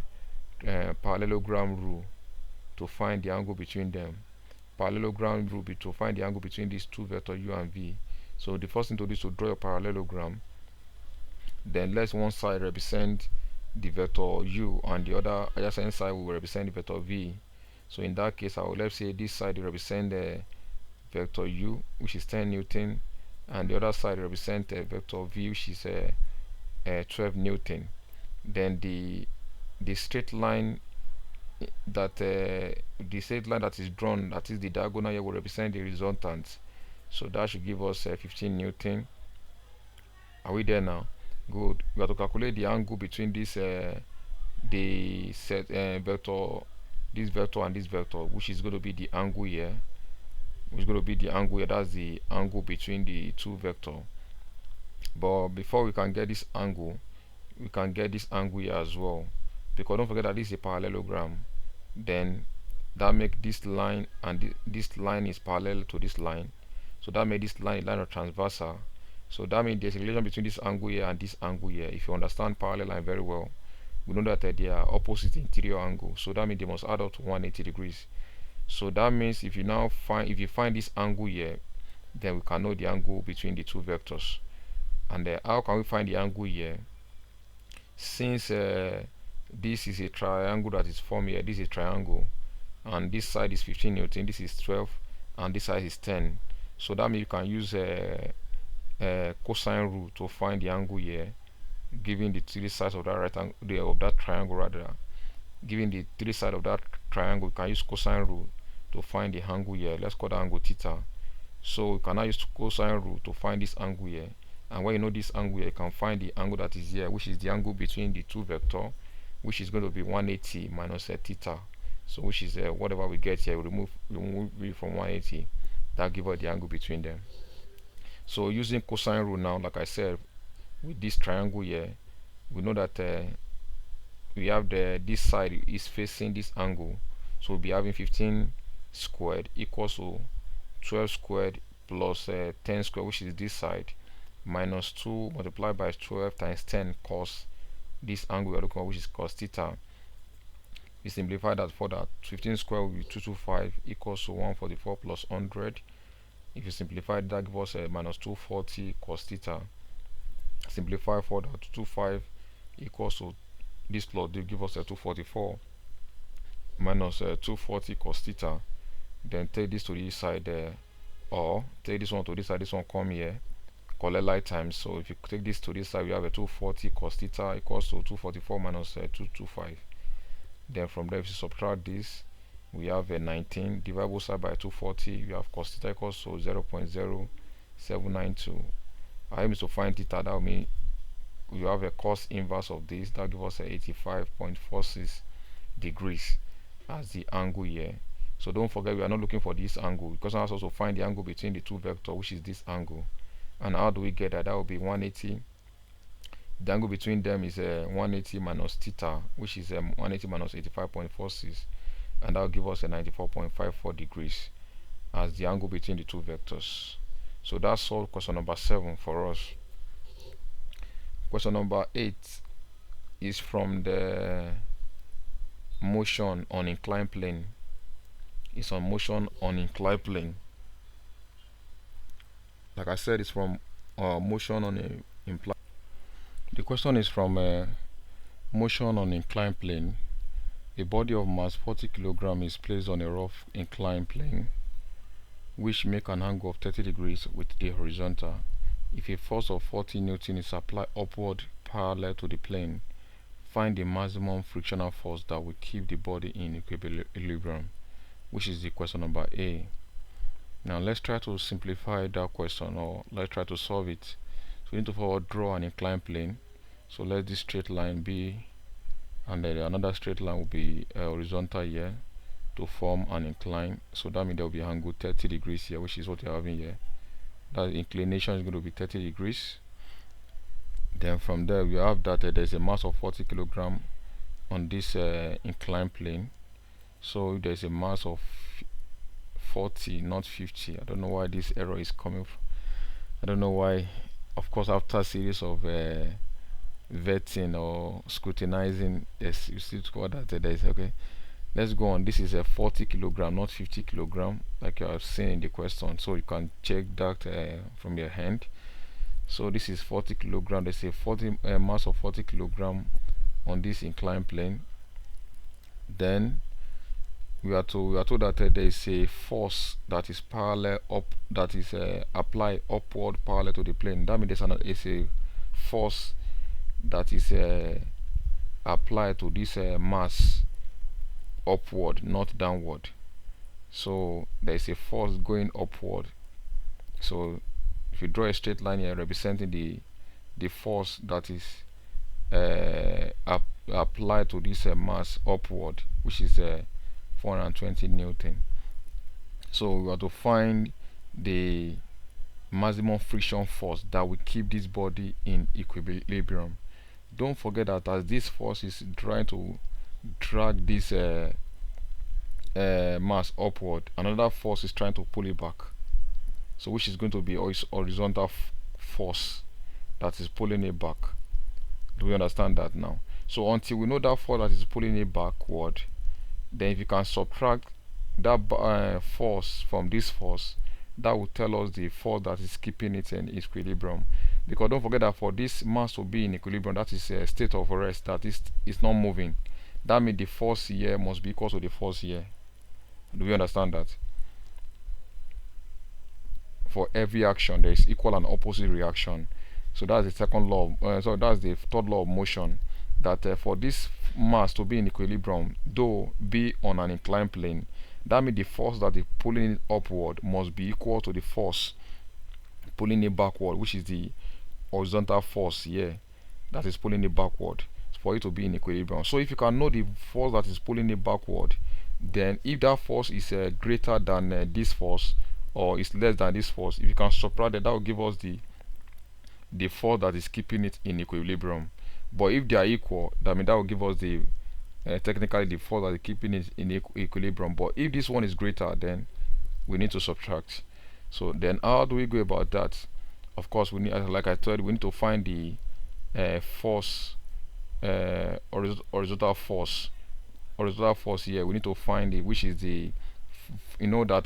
parallelogram rule to find the angle between them. Parallelogram rule to find the angle between these two vectors u and v. So the first thing to do is to draw a parallelogram. Then let one side represent the vector u and the other adjacent side will represent the vector v. So in that case, I will, let's say this side represent the vector u, which is 10 Newton, and the other side represent vector v, which is 12 Newton. Then the straight line that is drawn, that is the diagonal here, will represent the resultant. So that should give us 15 Newton. Are we there now? Good. We have to calculate the angle between this the set vector, this vector and this vector, which is going to be the angle here. Which is going to be the angle here. That's the angle between the two vectors. But before we can get this angle, we can get this angle here as well, because don't forget that this is a parallelogram. Then that make this line and this line is parallel to this line, so that made this line a line of transversal. So that means there's a relation between this angle here and this angle here. If you understand parallel line very well, we know that they are opposite interior angles, so that means they must add up to 180 degrees. So that means if you find this angle here, then we can know the angle between the two vectors. And how can we find the angle here? Since this is a triangle that is formed here, this is a triangle, and this side is 15 Newton, this is 12, and this side is 10. So that means you can use a cosine rule to find the angle here, given the three sides of that rectangle, of that triangle rather. Given the three sides of that triangle, you can use cosine rule to find the angle here. Let's call the angle theta. So you can now use cosine rule to find this angle here. And when you know this angle here, you can find the angle that is here, which is the angle between the two vectors, which is going to be 180 minus theta. So which is whatever we get here, we remove it from 180. That gives us the angle between them. So using cosine rule now, like I said, with this triangle here, we know that we have this side is facing this angle, so we'll be having 15 squared equals to 12 squared plus 10 squared, which is this side, minus 2 multiplied by 12 times 10 cos this angle we are looking at, which is cos theta. We simplify that further. 15 squared will be 225 equals to 144 plus 100. If you simplify that, gives us minus 240 cos theta. Simplify further, 225 equals to this plot, they give us a 244 minus 240 cos theta. Then take this to this side, or take this one to this side, this one come here, collect like times. So if you take this to this side, we have a 240 cos theta equals to 244 minus 225. Then from there, if you subtract this, we have a 19, divide both side by 240, we have cos theta equals to 0.0792. I aim to find theta, that will mean we have a cos inverse of this, that gives us a 85.46 degrees as the angle here. So don't forget, we are not looking for this angle, because I also find the angle between the two vectors, which is this angle. And how do we get that? That will be 180. The angle between them is 180 minus theta, which is 180 minus 85.46, and that will give us a 94.54 degrees as the angle between the two vectors. So that's all question number 7 for us. Question number 8 is from the motion on inclined plane. It's on motion on inclined plane. like I said, it's from motion on a inclined. The question is from motion on inclined plane. A body of mass 40 kg is placed on a rough inclined plane, which make an angle of 30 degrees with the horizontal. If a force of 40 Newton is applied upward parallel to the plane, find the maximum frictional force that will keep the body in equilibrium, which is the question number A. Now let's try to simplify that question, or let's try to solve it. So we need to forward draw an inclined plane. So let this straight line be, and then another straight line will be horizontal here to form an incline. So that means there will be angle 30 degrees here, which is what you're having here. That inclination is going to be 30 degrees. Then from there we have that there's a mass of 40 kg on this inclined plane. So if there's a mass of 40, not 50, I don't know why this error is coming I don't know why. Of course, after a series of vetting or scrutinizing, yes, you see what that there is. Okay, let's go on. This is a 40 kg, not 50 kg, like you have seen in the question, so you can check that from your hand. So this is 40 kg. There's a 40 mass of 40 kg on this inclined plane. Then we are told that there is a force that is parallel up, that is applied upward parallel to the plane. That means there's a force that is applied to this mass upward, not downward. So there is a force going upward. So if you draw a straight line here representing the force that is applied to this mass upward, which is 420 Newton. So we have to find the maximum friction force that will keep this body in equilibrium. Don't forget that as this force is trying to drag this mass upward, another force is trying to pull it back. So which is going to be horizontal force that is pulling it back. Do we understand that now? So until we know that force that is pulling it backward, then if you can subtract that force from this force, that will tell us the force that is keeping it in equilibrium. Because don't forget that for this mass to be in equilibrium, that is a state of rest, that is not moving. That means the force here must be equal to the force here. Do we understand that? For every action there is equal and opposite reaction. So that's the second law so that's the third law of motion, that for this mass to be in equilibrium, though be on an inclined plane, that means the force that is pulling it upward must be equal to the force pulling it backward, which is the horizontal force here that is pulling it backward, for it to be in equilibrium. So if you can know the force that is pulling it backward, then if that force is greater than this force, or is less than this force, if you can subtract that, that will give us the force that is keeping it in equilibrium. But if they are equal, that means that will give us the technically the force that is keeping it in equilibrium. But if this one is greater, then we need to subtract. So then how do we go about that? Of course, we need, like I told you, we need to find the force, horizontal force here. We need to find it, which is the, you know that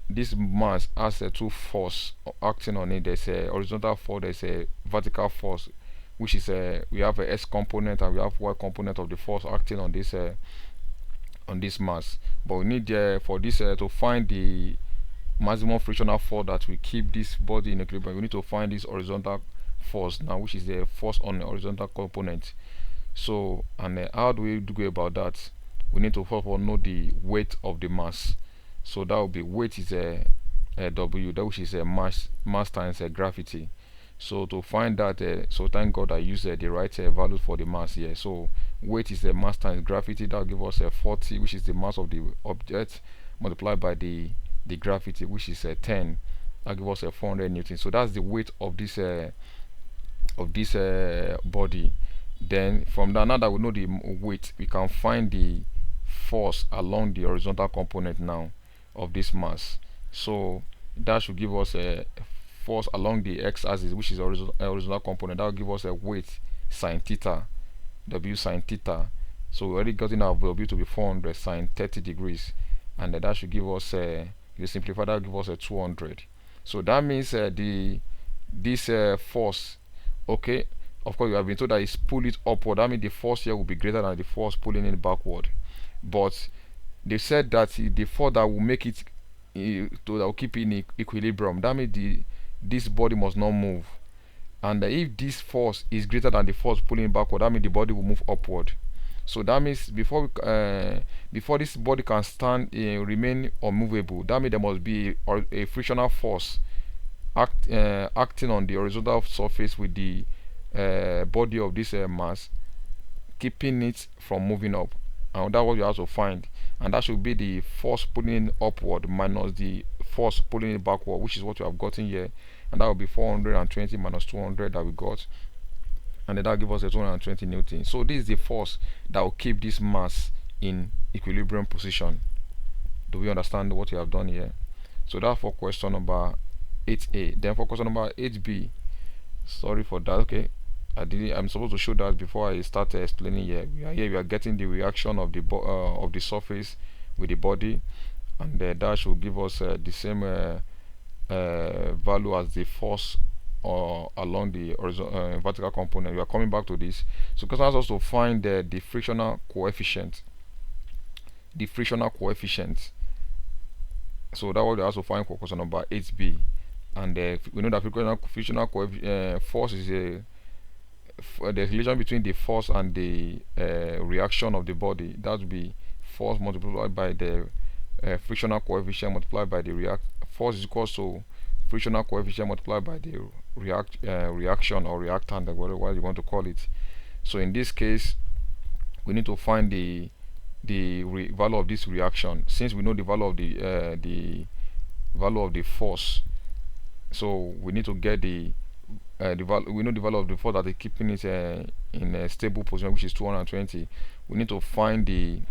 this mass has two force acting on it. There's a horizontal force, there's a vertical force, which is we have a S component and we have Y component of the force acting on this mass. But we need for this to find the maximum frictional force that will keep this body in equilibrium, we need to find this horizontal force now, which is the force on the horizontal component. So, and how do we go about that? We need to first of all know the weight of the mass. So that will be, weight is a W, that which is a mass times gravity. So to find that, so thank God I used the right value for the mass here. So weight is the mass times gravity. That will give us 40, which is the mass of the object, multiplied by the gravity, which is 10. That gives us 400 Newton. So that's the weight of this body. Then from that, now that we know the weight, we can find the force along the horizontal component now of this mass. So that should give us a force along the x-axis, which is horizontal component. That will give us a weight sine theta, W sine theta. So we already gotten our W to be 400 sine 30 degrees, and that should give us You simplify that, give us a 200. So that means this force, okay, of course you have been told that it's pull it upward. That means the force here will be greater than the force pulling it backward. But they said that the force that will make it that will keep it in equilibrium, that means this body must not move. And if this force is greater than the force pulling it backward, that means the body will move upward. So that means before this body can stand remain unmovable, that means there must be a frictional force acting on the horizontal surface with the body of this mass, keeping it from moving up. And that's what you have to find, and that should be the force pulling upward minus the force pulling it backward, which is what you have gotten here, and that will be 420 minus 200 that we got, and then that give us a 220 newton. So this is the force that will keep this mass in equilibrium position. Do we understand what you have done here? So that's for question number 8a. Then for question number 8b, sorry for that, okay, I'm supposed to show that before I start explaining here. We are getting the reaction of the surface with the body, and that should give us the same value as the force along the vertical component. We are coming back to this. So question has also find the frictional coefficient. The frictional coefficient. So that was also find for question number 8b. And we know that frictional force is the relation between the force and the reaction of the body. That would be force multiplied by the frictional coefficient multiplied by the force is equal to frictional coefficient multiplied by the reaction or reactant, whatever you want to call it. So in this case, we need to find the value of this reaction. Since we know the value of the value of the force, so we need to get we know the value of the force that is keeping it in a stable position, which is 220. We need to find the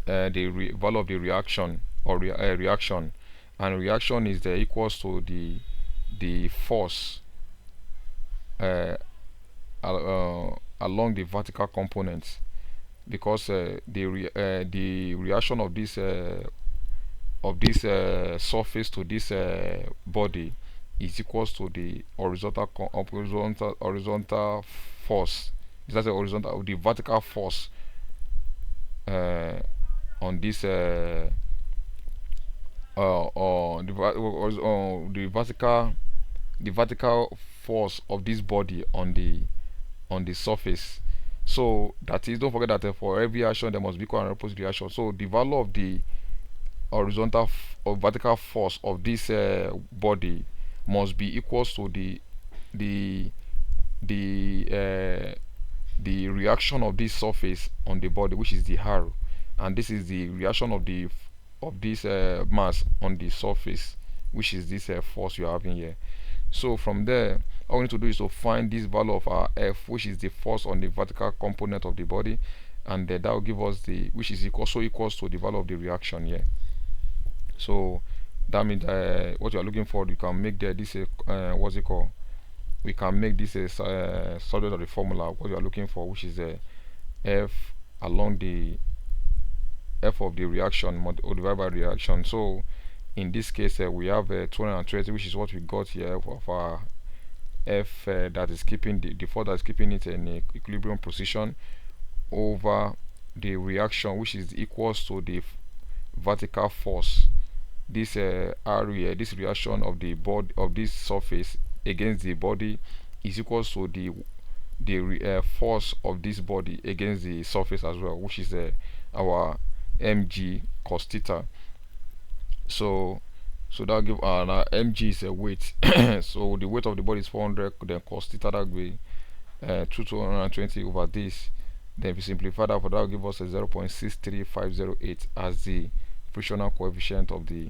value of the reaction or reaction, and reaction is equals to the force along the vertical components, because the reaction of this surface to this body is equals to the horizontal force. That's the horizontal the vertical force on this the vertical force of this body on the surface. So that is, don't forget that for every action there must be equal and opposite reaction. So the value of the horizontal or vertical force of this body must be equals to the reaction of this surface on the body, which is the R, and this is the reaction of this mass on the surface, which is this force you are having here. So from there, all we need to do is to find this value of our F, which is the force on the vertical component of the body, and that will give us which is also equals to the value of the reaction here. So that means what you are looking for, you can make this what's it called? We can make this a subject of the formula what you are looking for, which is F along the F of the reaction divided by reaction. So in this case we have 220, which is what we got here of our F that is keeping the force that is keeping it in equilibrium position, over the reaction, which is equals to the vertical force. This area, this reaction of the body of this surface against the body is equals to the force of this body against the surface as well, which is our mg cos theta. So that give mg is a weight. So the weight of the body is 400, then cos theta that will be 220 over this. Then if we simplify that, will give us a 0.63508 as the frictional coefficient of the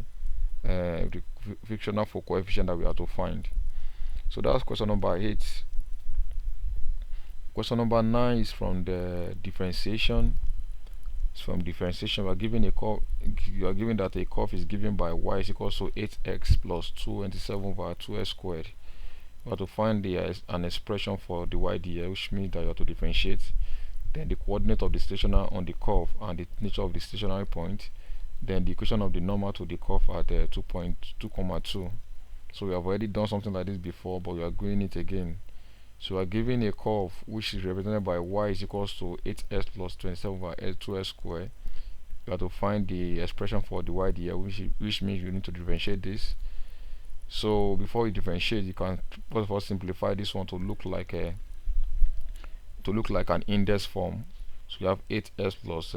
frictional coefficient that we have to find. So that's question number 8. Question number 9 is from the differentiation. It's from differentiation. We are given a curve. You are given that a curve is given by y is equals to 8x plus 27 over 2x squared. We have to find an expression for the y dx, which means that you have to differentiate. Then the coordinate of the stationary on the curve and the nature of the stationary point. then the equation of the normal to the curve at 2.2, so we have already done something like this before, but we are doing it again. So we are given a curve which is represented by y is equals to 8s plus 27 over s 2s squared. You have to find the expression for the y here, which means you need to differentiate this. So before you differentiate, you can first of all simplify this one to look like an index form. So you have 8s plus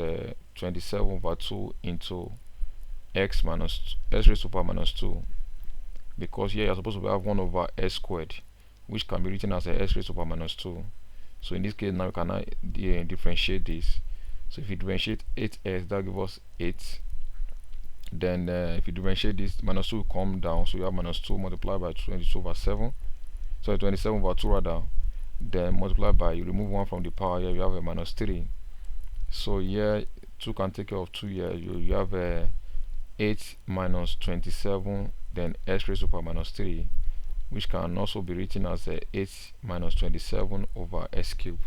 27 over 2 into s raised to power minus 2, because here you're supposed to have 1 over s squared, which can be written as a s raised to power minus 2. So in this case now we can differentiate this. So if you differentiate 8s, that gives us 8. Then if you differentiate this, minus 2 will come down, so you have minus 2 multiplied by 22 over 7. So 27 over 2 rather. Then multiply by, you remove 1 from the power, here you have a minus 3. So here 2 can take care of 2 here. You have 8 minus 27, then s raised to power minus 3, which can also be written as 8 minus 27 over s cubed.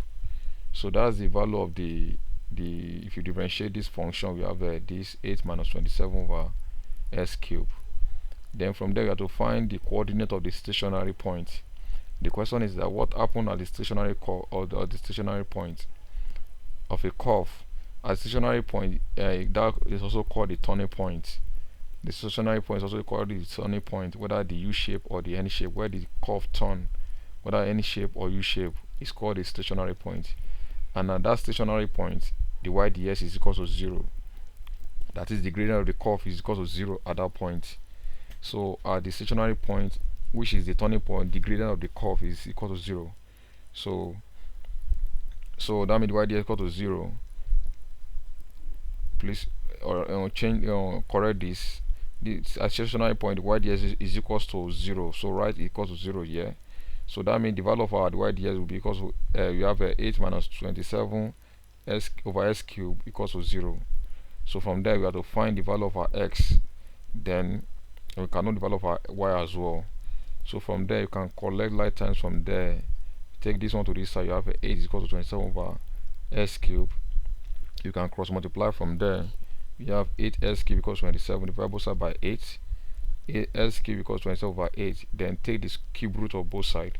So that's the value of the if you differentiate this function, we have this 8 minus 27 over s cubed. Then from there you have to find the coordinate of the stationary point. The question is that what happened at the stationary the stationary point of a curve. At stationary point, that is also called the turning point. The stationary point is also called the turning point, whether the U shape or the N shape, where the curve turn, whether any shape or U shape, is called a stationary point. And at that stationary point, the y ds is equal to 0. That is, the gradient of the curve is equal to 0 at that point. So at the stationary point, which is the turning point, the gradient of the curve is equal to 0. So that means y ds is equal to 0. Please correct this. At stationary point, y ds is equals to 0. So write equals to 0 here. So that means the value of our y ds will be equals to you have 8 minus 27 s over s cubed equals to 0. So from there we have to find the value of our x, then we can know the value of our y as well. So from there you can collect like times from there. Take this one to this side, you have 8 is equal to 27 over s cubed. You can cross multiply from there. You have 8s cubed equals 27, divide both sides by 8. 8s cubed equals 27 over 8. Then take this cube root of both sides.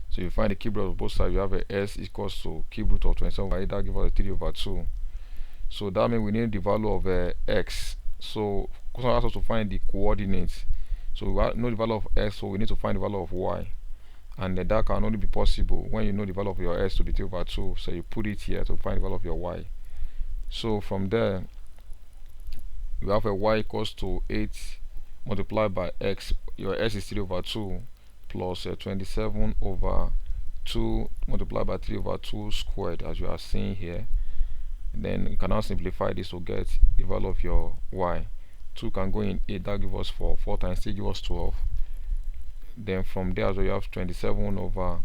So you find the cube root of both sides, you have a s equals to cube root of 27 over 8, that gives us 3 over 2. So that means we need the value of x. So question asks us to find the coordinates. So we know the value of x, so we need to find the value of y. And that can only be possible when you know the value of your s to be 3 over 2. So you put it here to find the value of your y. So from there, you have a y equals to 8 multiplied by x. Your s is 3 over 2 plus 27 over 2 multiplied by 3 over 2 squared, as you are seeing here. Then you can now simplify this to get the value of your y. 2 can go in 8, that gives us 4. 4 times 3 gives us 12. Then from there, so you have 27 over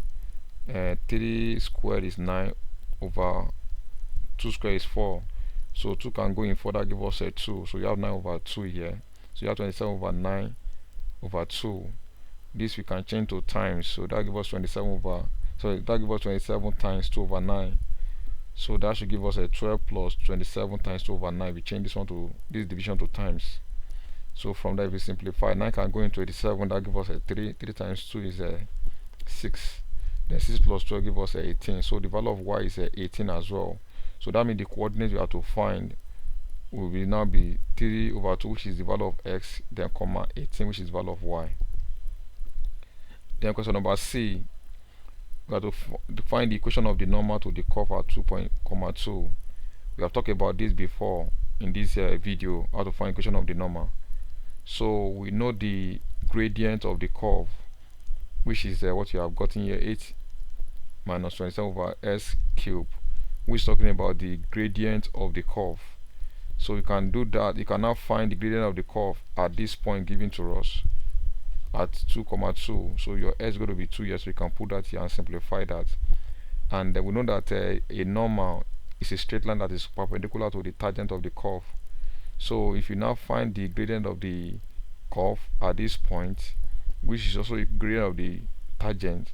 3 squared is 9 over 2 squared is 4. So 2 can go in 4, that gives us 2. So you have 9 over 2 here. So you have 27 over 9 over 2. This we can change to times. So that gives us 27 over. So that gives us 27 times 2 over 9. So that should give us 12 plus 27 times 2 over 9. We change this one to this division to times. So from there, if we simplify, 9 can go into 87, that gives us 3. 3 times 2 is 6. Then 6 plus 12 gives us 18. So the value of y is 18 as well. So that means the coordinate you have to find will now be 3 over 2, which is the value of x, then comma 18, which is the value of y. Then question number C, we have to find the equation of the normal to the curve at 2.2. We have talked about this before in this video, how to find equation of the normal. So we know the gradient of the curve, which is what you have gotten here, 8 minus 27 over s cubed, which is talking about the gradient of the curve. So you can do that. You can now find the gradient of the curve at this point given to us at 2.2. So your s is going to be 2 here, so you can put that here and simplify that. And we know that a normal is a straight line that is perpendicular to the tangent of the curve. So if you now find the gradient of the curve at this point, which is also a gradient of the tangent,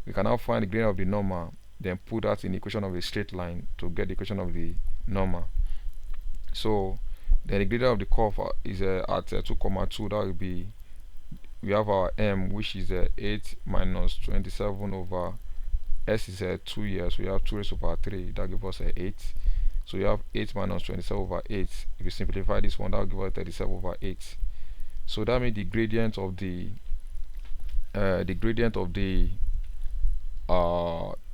we can now find the gradient of the normal, then put that in the equation of a straight line to get the equation of the normal. So Then the gradient of the curve is at 2,2. That will be, we have our m, which is 8 minus 27 over s is 2 here, so we have 2 raised over 3. That gives us 8. So you have 8 minus 27 over 8. If you simplify this one, that will give us 37 over 8. So that means the gradient of the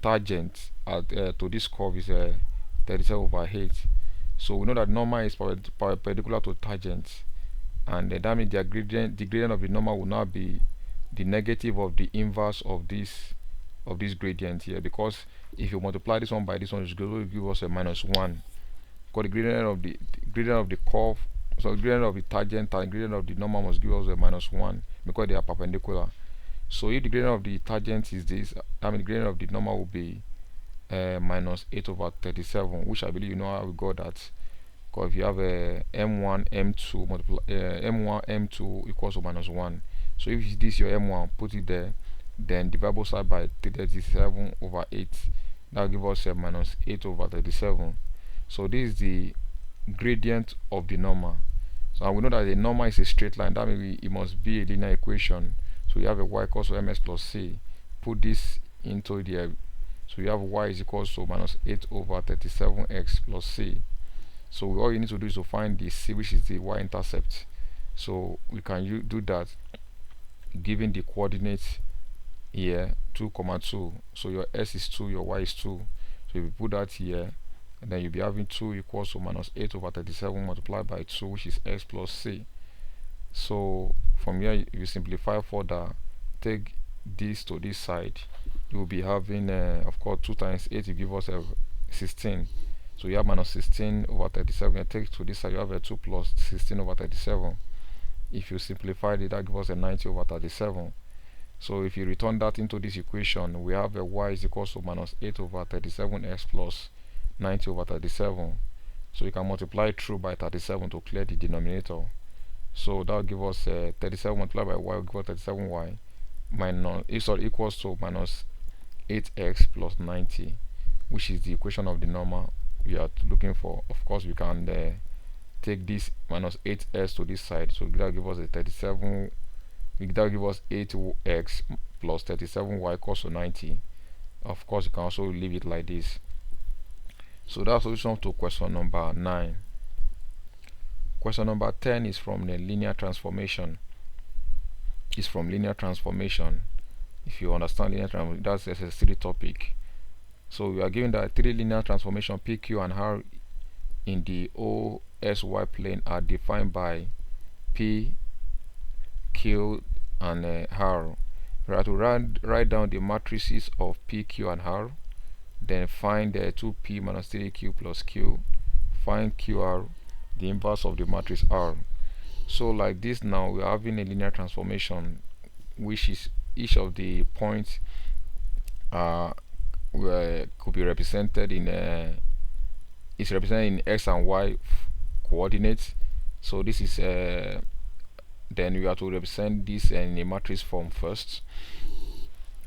tangent to this curve is 37 over 8. So we know that normal is perpendicular to tangent, and that means the gradient of the normal will now be the negative of the inverse of this gradient here, because if you multiply this one by this one, it's going to give us a -1. Because the gradient of the curve, so the gradient of the tangent and the gradient of the normal must give us a -1 because they are perpendicular. So if the gradient of the tangent is this, that means the gradient of the normal will be -8 over 37, which I believe you know how we got that. Because if you have a m1 m2 m1 m2 equals to -1. So if this is your m1, put it there, then divide both sides by 37 over 8. That will give us a -8 over 37. So this is the gradient of the normal. So we know that the normal is a straight line. That means it must be a linear equation. So you have a y equals to ms plus c. Put this into the, so you have y is equals to -8 over 37x plus c. So all you need to do is to find the c, which is the y-intercept. So we can do that given the coordinates here 2,2. So your s is 2, your y is 2. So if you put that here, and then you'll be having 2 equals to -8 over 37 multiplied by 2, which is x plus c. So from here, if you simplify further, take this to this side, you will be having of course 2 times 8 will give us 16. So you have -16 over 37. You take to this side, you have a 2 plus 16 over 37. If you simplify it, that gives us a 90 over 37. So if you return that into this equation, we have a y is equals to -8 over 37x plus 90 over 37. So you can multiply through by 37 to clear the denominator. So that will give us 37 multiplied by y will give us 37y minus equals to -8x plus 90, which is the equation of the normal we are looking for. Of course, we can take this -8s to this side, so that will give us a 37. That will give us 8x plus 37y equals to 90. Of course, you can also leave it like this. So that's solution to question number 9. Question number 10 is from the linear transformation. It's from linear transformation. If you understand linear transformation, that's a SSD topic. So we are given that 3 linear transformation P, Q, and R in the OSY plane are defined by P, Q, and R. We have to write down the matrices of P, Q, and R. Then find 2P minus 3Q plus Q. Find QR, the inverse of the matrix R. So like this, now we are having a linear transformation, which is each of the points could be represented in is represented in x and y coordinates. So this is then we have to represent this in a matrix form first.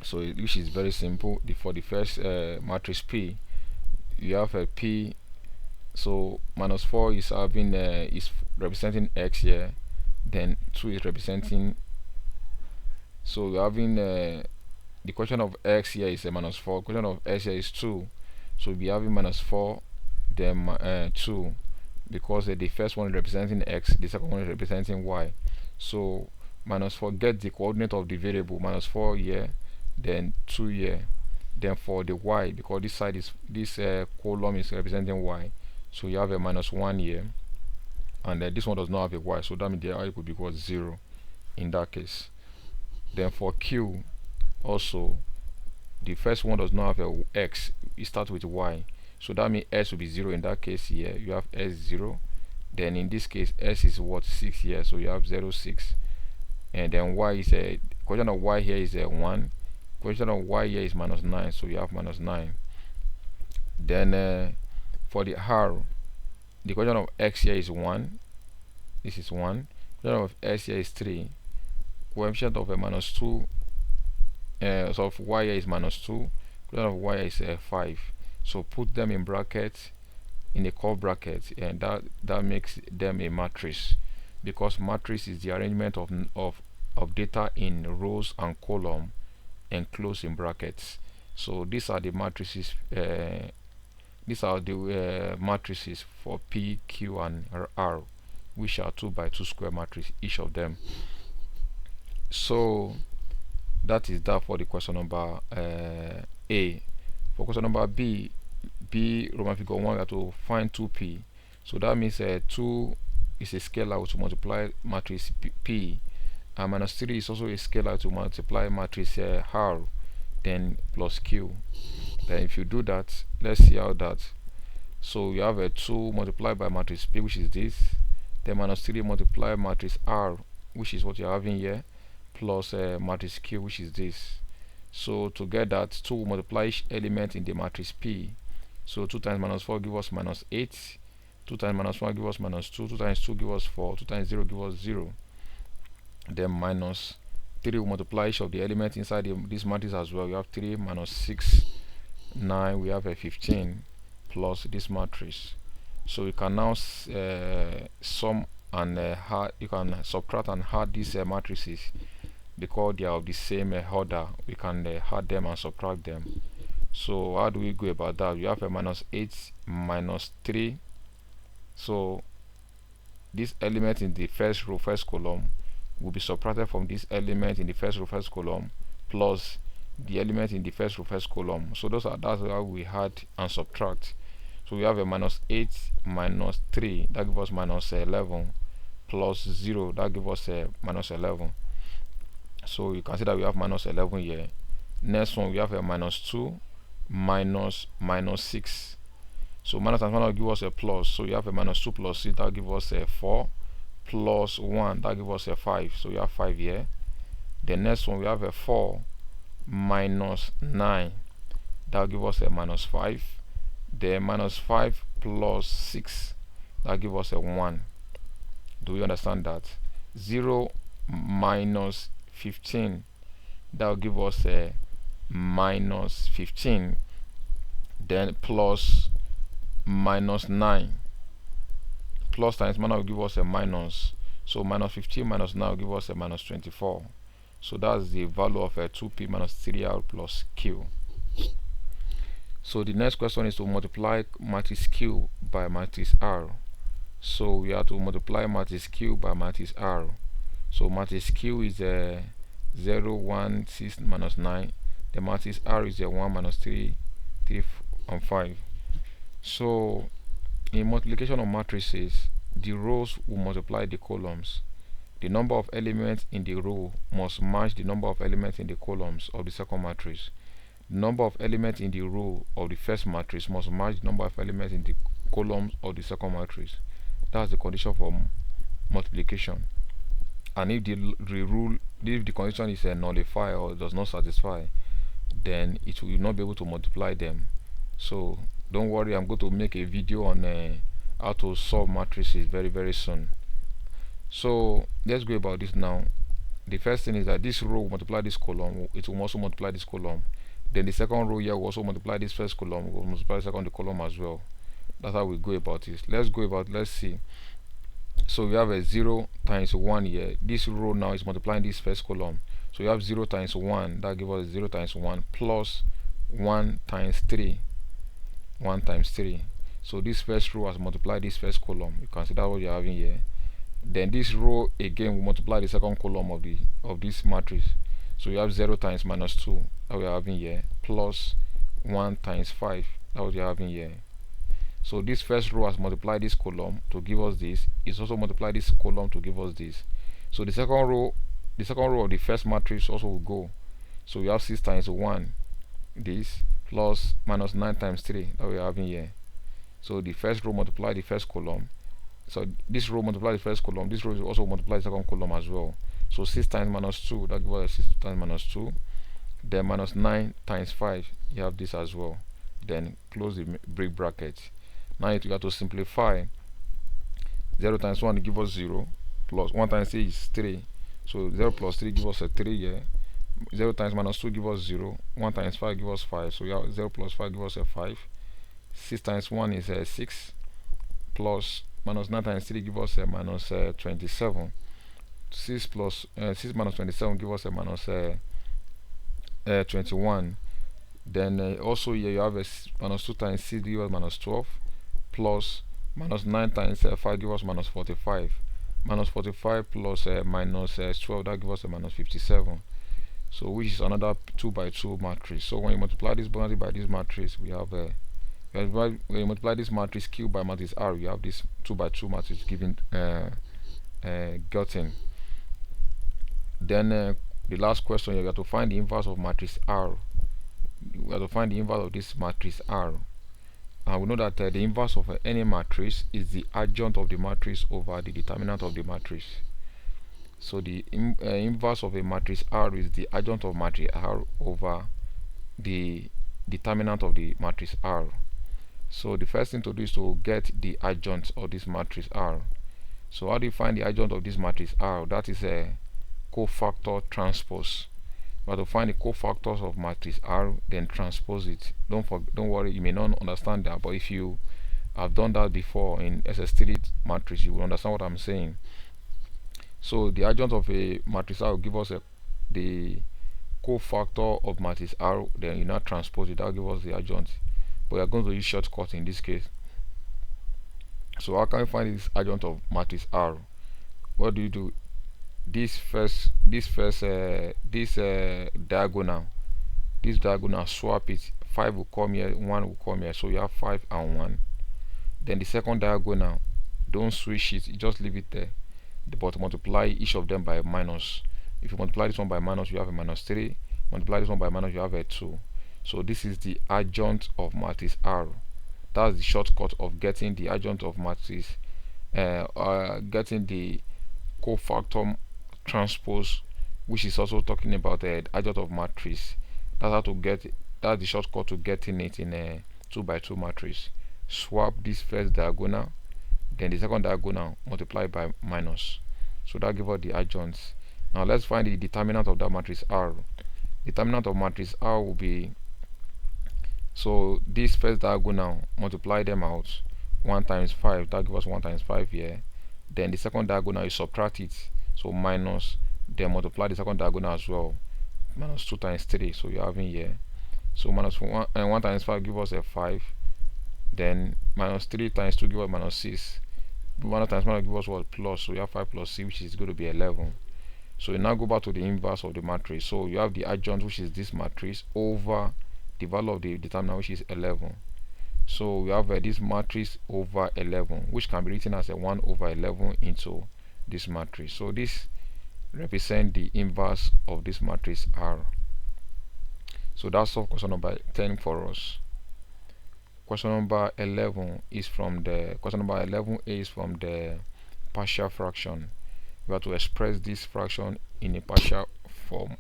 So which is very simple. For the first matrix P, you have a P. So -4 is having is representing x here, then 2 is representing. So we're having the question of x here is a -4. Question of x here is 2. So we'll be having -4, then 2, because the first one is representing x, the second one is representing y. So -4, get the coordinate of the variable, -4 here, then 2 here. Then for the y, because this side is this column is representing y, so you have a -1 here, and this one does not have a y, so that means the y could be equal to 0 in that case. Then for q, also the first one does not have a x, it starts with y, so that means s will be 0 in that case. Here you have s 0, then in this case s is what, 6 here, so you have 0 6, and then y is a question of y here is a 1, question of y here is -9, so you have -9. Then for the r, the question of x here is 1, this is 1, question of s here is 3, coefficient of a -2, so of y here is -2, question of y here is 5. So put them in brackets, in a curved bracket, and that makes them a matrix, because matrix is the arrangement of data in rows and column enclosed in brackets. So these are the matrices. Matrices for P, Q, and R, which are 2 by 2 square matrix, each of them. So that is that for the question number A. For question number B, Roman figure 1, we have to find 2P. So that means 2 is a scalar to multiply matrix P, and minus 3 is also a scalar to multiply matrix R, then plus Q. Then if you do that, let's see how that. So you have a 2 multiplied by matrix P, which is this, then minus 3 multiplied matrix R, which is what you're having here, plus matrix Q, which is this. So to get that, 2 will multiply each element in the matrix P. So 2 times minus 4 gives us minus 8, 2 times minus 1 gives us minus 2, 2 times 2 gives us 4, 2 times 0 gives us 0. Then minus 3 will multiply each of the elements inside this matrix as well. You have 3 minus 6, 9, we have a 15 plus this matrix. So you can now sum and you can subtract and add these matrices, because they are of the same order. We can add them and subtract them. So how do we go about that? We have a minus 8 minus 3. So this element in the first row, first column, will be subtracted from this element in the first row, first column, plus the element in the first row, first column. So that's how we add and subtract. So we have a minus 8 minus 3, that gives us minus 11, plus 0, that gives us minus 11. So you can see that we have minus 11 here. Next one, we have a minus 2 minus 6. So minus times 1 will give us a plus. So you have a minus 2 plus 6, that gives us a 4, plus 1, that gives us a 5. So you have 5 here. The next one, we have a 4 minus 9, that gives us a minus 5. The minus 5 plus 6, that gives us a 1. Do you understand that? 0 minus 15, that will give us a minus 15. Then plus minus 9, plus times minus will give us a minus. So minus 15 minus 9 will give us a minus 24. So that's the value of a 2P minus 3R plus Q. So the next question is to multiply matrix Q by matrix R. So we have to multiply matrix Q by matrix R. So matrix Q is 0, 1, 6 minus 9. The matrix R is 1 minus 3, 3 and 5. So in multiplication of matrices, the rows will multiply the columns. The number of elements in the row must match the number of elements in the columns of the second matrix. The number of elements in the row of the first matrix must match the number of elements in the columns of the second matrix. That's the condition for multiplication. And if the condition is nullified or does not satisfy, then it will not be able to multiply them. So don't worry, I'm going to make a video on how to solve matrices very soon. So let's go about this now. The first thing is that this row will multiply this column, it will also multiply this column. Then the second row here will also multiply this first column, will multiply the second column as well. That's how we go about it. Let's see. So we have a 0 times 1 here. This row now is multiplying this first column. So you have 0 times 1, that gives us 0 times 1 plus 1 times 3. 1 times 3. So this first row has multiplied this first column. You can see that what you're having here. Then this row again will multiply the second column of this matrix. So you have 0 times minus 2, that we are having here, plus 1 times 5, that what you're having here. So this first row has multiplied this column to give us this. It's also multiplied this column to give us this. So the second row of the first matrix also will go. So we have 6 times 1, this, plus minus 9 times 3, that we are having here. So the first row multiply the first column. So this row multiply the first column. This row will also multiply the second column as well. So 6 times minus 2, that gives us 6 times minus 2. Then minus 9 times 5, you have this as well. Then close the break bracket. Now you have to simplify. 0 times 1 gives us 0, plus 1 times 3 is 3. So 0 plus 3 gives us a 3 here. 0 times minus 2 gives us 0. 1 times 5 gives us 5. So you have 0 plus 5 gives us a 5. 6 times 1 is 6. plus minus 9 times 3 give us a minus 27. 6 plus 6 minus 27 give us a minus 21. Then also here you have a minus 2 times 6 give us minus 12, plus minus 9 times 5 give us minus 45. Minus 45 plus minus 12, that gives us a minus 57. So which is another 2 by 2 matrix. So when you multiply this boundary by this matrix, we have when you multiply this matrix Q by matrix R, you have this 2 by 2 matrix given gotten. Then the last question, you have to find the inverse of matrix R. We have to find the inverse of this matrix R. And we know that the inverse of any matrix is the adjoint of the matrix over the determinant of the matrix. So the inverse of a matrix R is the adjoint of matrix R over the determinant of the matrix R. So the first thing to do is to get the adjoint of this matrix R. So how do you find the adjoint of this matrix R? That is a cofactor transpose. We have to find the cofactors of matrix R, then transpose it. Don't worry, you may not understand that, but if you have done that before in SS3 matrix, you will understand what I'm saying. So the adjoint of a matrix R will give us the cofactor of matrix R, then you now transpose it, that will give us the adjoint. But we are going to use shortcut in this case. So how can we find this adjoint of matrix R? What do you do? This diagonal, swap it. 5 will come here, 1 will come here, so you have 5 and 1. Then the second diagonal, don't switch it, you just leave it there, but multiply each of them by minus. If you multiply this one by minus, you have a minus 3. Multiply this one by minus, you have a 2. So this is the adjoint of matrix R. That's the shortcut of getting the adjoint of matrix, getting the cofactor transpose, which is also talking about the adjoint of matrix. That's how to get it. That's the shortcut to getting it in a 2 by 2 matrix. Swap this first diagonal, then the second diagonal, multiply by minus. So that gives us the adjoints. Now let's find the determinant of that matrix R. Determinant of matrix R will be, so this first diagonal, multiply them out. 1 times 5, that gives us 1 times 5 here. Then the second diagonal, you subtract it, so minus, then multiply the second diagonal as well. Minus 2 times 3, so you have in here. So minus 1 and 1 times 5 give us a 5. Then minus 3 times 2 give us minus 6. 1 times minus give us what? Plus. So you have 5 plus 6, which is going to be 11. So you now go back to the inverse of the matrix. So you have the adjoint, which is this matrix, over the value of the determinant, which is 11. So we have this matrix over 11, which can be written as a 1 over 11 into this matrix. So this represents the inverse of this matrix R. So that's all question number 10 for us. Question number 11 is from the partial fraction. We have to express this fraction in a partial fraction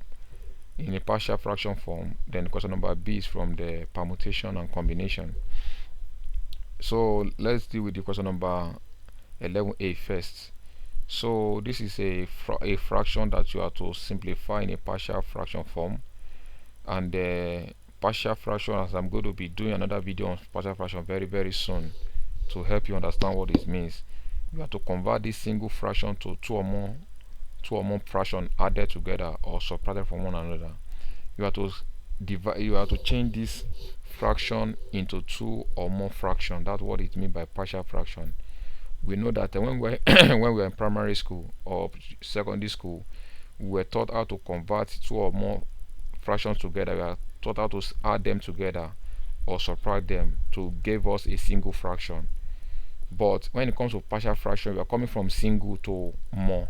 form. Then question number B is from the permutation and combination. So let's deal with the question number 11a first. So this is a fraction that you have to simplify in a partial fraction form, and the partial fraction, as I'm going to be doing another video on partial fraction very soon to help you understand what it means. You have to convert this single fraction to two or more fractions added together or subtracted from one another. You have to change this fraction into 2 or more fractions. That's what it means by partial fraction. We know that when we were in primary school or secondary school, we were taught how to convert 2 or more fractions together. We are taught how to add them together or subtract them to give us a single fraction. But when it comes to partial fraction, we are coming from single to more.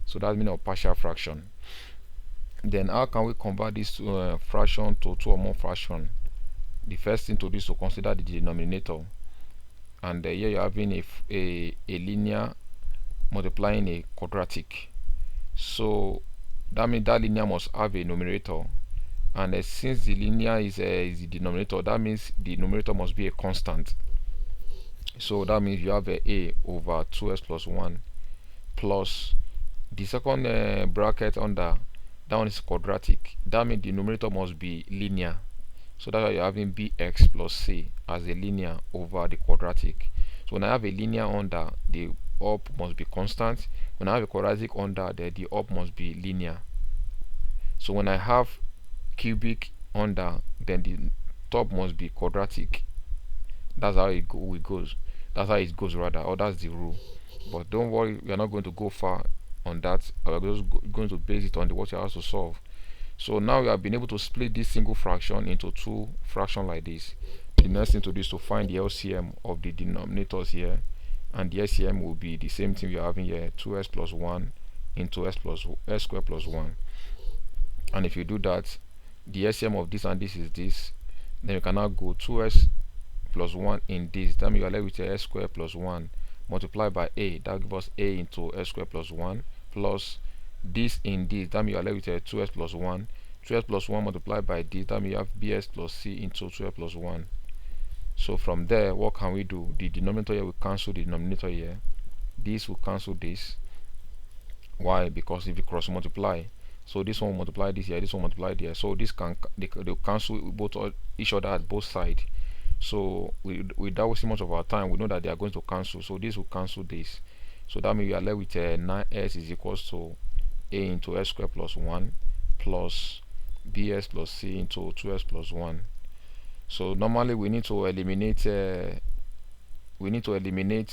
So that's the meaning of partial fraction. Then how can we convert this fraction to 2 or more fractions? The first thing to do is to consider the denominator. And here you're having a linear multiplying a quadratic. So that means that linear must have a numerator. And since the linear is the denominator, that means the numerator must be a constant. So that means you have a over 2x plus 1 plus the second bracket under, that one is quadratic. That means the numerator must be linear. So that's why you're having bx plus c as a linear over the quadratic. So when I have a linear under, the up must be constant. When I have a quadratic under, the up must be linear. So when I have cubic under, then the top must be quadratic. That's how it goes. That's how it goes rather, or that's the rule. But don't worry, we are not going to go far on that. We're just going to base it on what you have to solve. So now we have been able to split this single fraction into two fractions like this. The next thing to do is to find the LCM of the denominators here, and the LCM will be the same thing we are having here, 2s plus 1 into s squared plus 1. And if you do that, the LCM of this and this is this. Then you can now go 2s plus 1 in this. That means you are left with s squared plus 1 multiplied by a. That gives us a into s squared plus 1 plus this in this. That means you are left with 2s plus 1. 2s plus 1 multiplied by this. That means you have bs plus c into 2s plus 1. So from there, what can we do? The denominator here will cancel the denominator here. This will cancel this. Why? Because if you cross multiply, so this one will multiply this here, this one multiply there. So this they'll cancel both each other at both sides. So without wasting much of our time, we know that they are going to cancel. So this will cancel this. So that means we are left with 9s is equals to a into s squared plus 1 plus bs plus c into 2s plus 1. So normally we need to eliminate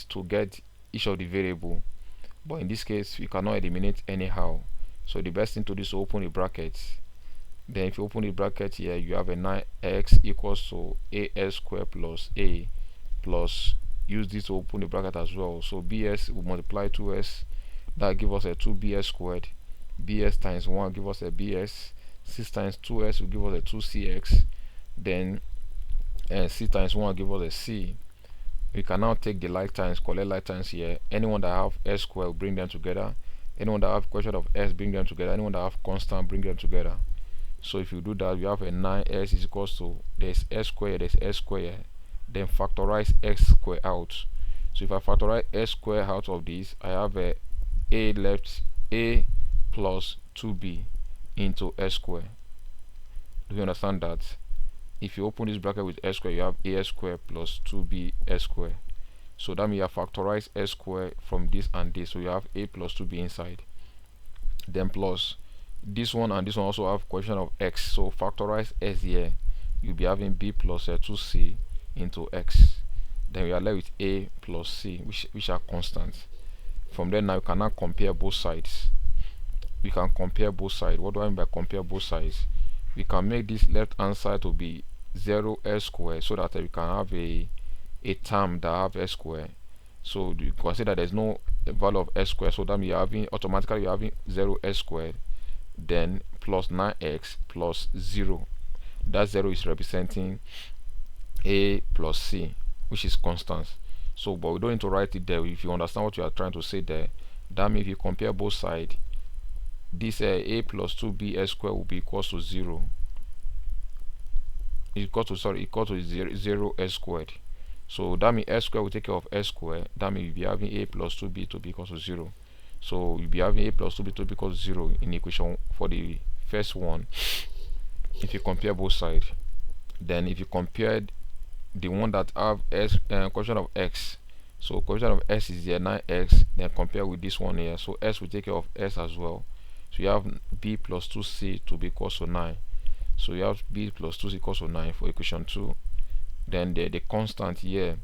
to get each of the variable, but in this case we cannot eliminate anyhow. So the best thing to do is to open the brackets. Then if you open the bracket here, you have a 9x equals to as squared plus a, plus use this to open the bracket as well. So bs will multiply 2s, that give us a 2bs squared. Bs times 1 give us a bs. 6 times 2s will give us a 2cx. Then c times 1 give us a c. We can now take the like times, collect like times here. Anyone that have s squared, bring them together. Anyone that have quotient of s, bring them together. Anyone that have constant, bring them together. So if you do that, you have a 9s is equals to, there's s squared, there's s squared, then factorize x squared out. So if I factorize s squared out of this, I have a left, a plus 2b into s squared. Do you understand that? If you open this bracket with s squared, you have as squared plus 2b s squared. So that means you have factorized s squared from this and this. So you have a plus 2b inside. Then plus this one and this one also have coefficient of x. So factorize s here. You'll be having b plus 2c into x. Then we are left with a plus c, which are constant. From there now you can now compare both sides. We can compare both sides. What do I mean by compare both sides? We can make this left hand side to be 0s squared, so that we can have a term that have s squared. So you consider there's no value of s squared, so that means you're having automatically you're having 0s squared, then plus 9x plus 0. That 0 is representing a plus c, which is constant. So but we don't need to write it there. If you understand what you are trying to say there, that means if you compare both sides, this a plus 2b s squared will be equals to 0. Equal to 0 s squared. So that means s squared will take care of s squared. That means you'll be having a plus 2b to be equal to 0. So you'll be having a plus 2b to be equal to 0 in equation for the first one. If you compare both sides, then if you compare the one that have s coefficient of x, so coefficient of s is here 9x, then compare with this one here, so s will take care of s as well. So you have b plus 2c to be equal to 9. So you have b plus 2c equals to 9 for equation 2. Then the constant here,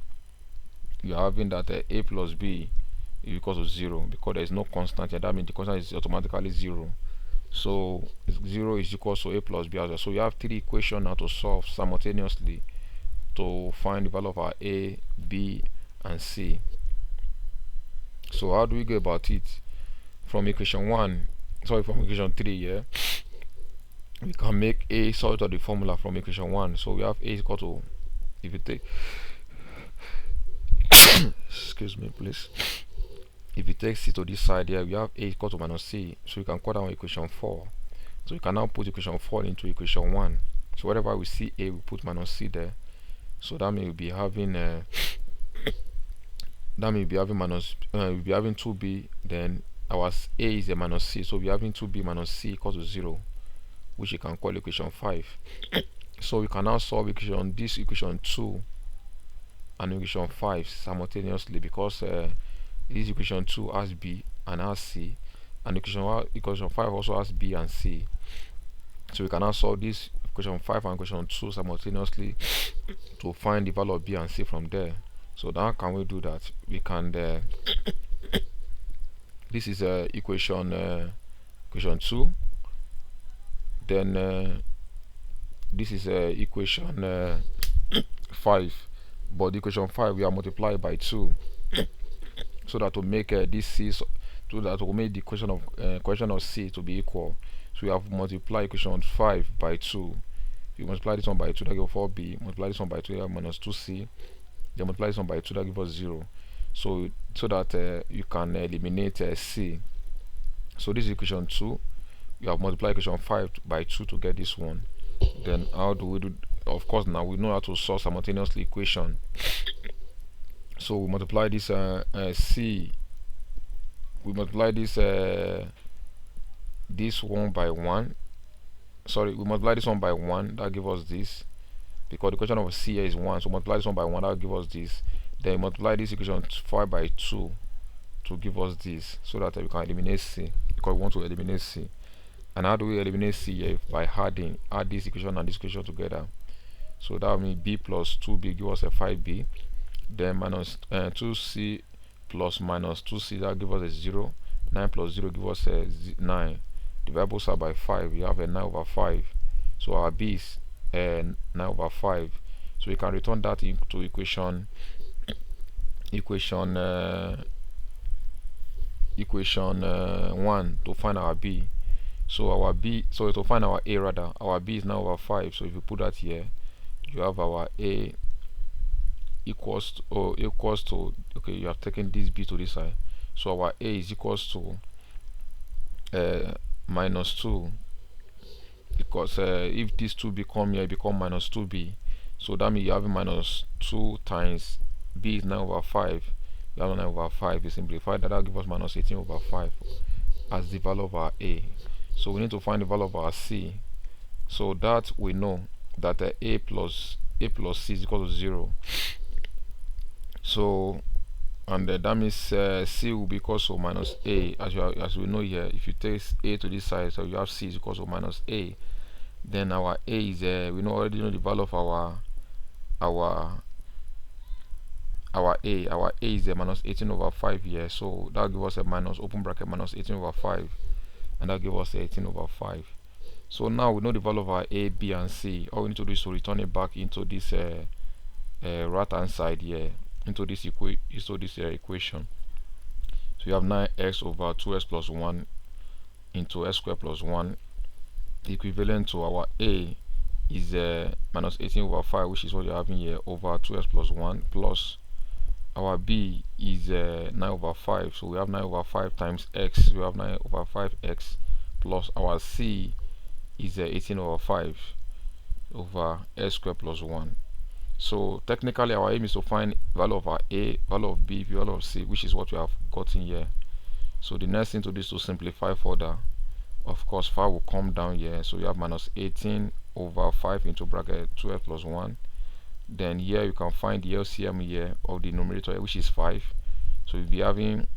you are having that a plus b is equal to 0, because there is no constant here. That means the constant is automatically 0. So 0 is equal to a plus b as well. So you have three equations now to solve simultaneously to find the value of our a, b, and c. So how do we go about it? From equation 3 here, we can make a sort of the formula from equation 1. So we have a is equal to, if you take excuse me please, if you take c to this side here, we have a equal to minus c. So you can call down equation 4. So you can now put equation 4 into equation 1. So whatever we see a, we put minus c there. So that means we'll be having we'll be having 2b, then our a is a minus c, so we're having 2b minus c equals to 0, which you can call equation 5. So we can now solve this equation 2 and equation 5 simultaneously, because this equation 2 has B and has C, and equation 5 also has B and C. So we can now solve this equation 5 and equation 2 simultaneously to find the value of B and C from there. So now can we do that? We can this is equation 2, then this is equation 5, but the equation 5 we are multiplied by 2, so that to make this C, so that to make the equation of C to be equal. So we have multiplied equation 5 by 2. You multiply this one by 2, that gives 4b. Multiply this one by 2, that gives minus 2c. Then multiply this one by 2, that gives us 0. So that you can eliminate c. So this is equation 2. You have multiplied equation 5 by 2 to get this one. Then how do we do? Of course, now we know how to solve simultaneously equation. So we multiply this c. We multiply this one by 1. Sorry, we multiply this one by 1. That gives us this, because the equation of c here is 1. So multiply this one by 1. That will give us this. Then multiply this equation 5 by 2 to give us this, so that we can eliminate c, because we want to eliminate c. And how do we eliminate c here? By add this equation and this equation together. So that will mean b plus 2b give us a 5b. Then minus 2c plus minus 2c, that give us a 0. 9 plus 0 give us a 9. The variables are by 5. We have a 9 over 5. So our b is 9 over 5. So we can return that into equation 1 to find our b. So our b, so to find our a rather, our b is 9 over 5. So if you put that here, you have our a equals to okay, you have taken this b to this side, so our a is equals to minus 2, because if these two become here, become minus 2b. So that means you have minus 2 times b is 9 over 5. You have 9 over 5. You simplify that, will give us minus 18 over 5 as the value of our a. So we need to find the value of our c. So that we know that a plus c is equal to 0. So and that means c will be equal to minus a, as we know here. If you take a to this side, so you have c is equal to minus a. Then our a is we already know the value of our a is minus 18 over 5 here. So that will give us a minus, open bracket, minus 18 over 5, and that will give us 18 over 5. So now we know the value of our a, b, and c. All we need to do is to return it back into this right hand side here, into this equation. So you have 9x over 2x plus 1 into x squared plus 1, equivalent to our a is minus 18 over 5, which is what you're having here, over 2x plus 1, plus our b is 9 over 5. So we have 9 over 5 times x. We have 9 over 5x, plus our c is 18 over 5 over x squared plus 1. So technically our aim is to find value of our a, value of b, value of c, which is what we have gotten here. So the next thing to do is to simplify further. Of course 5 will come down here, so you have minus 18 over 5 into bracket 12 plus 1. Then here you can find the LCM here of the numerator, which is 5. So you'll be having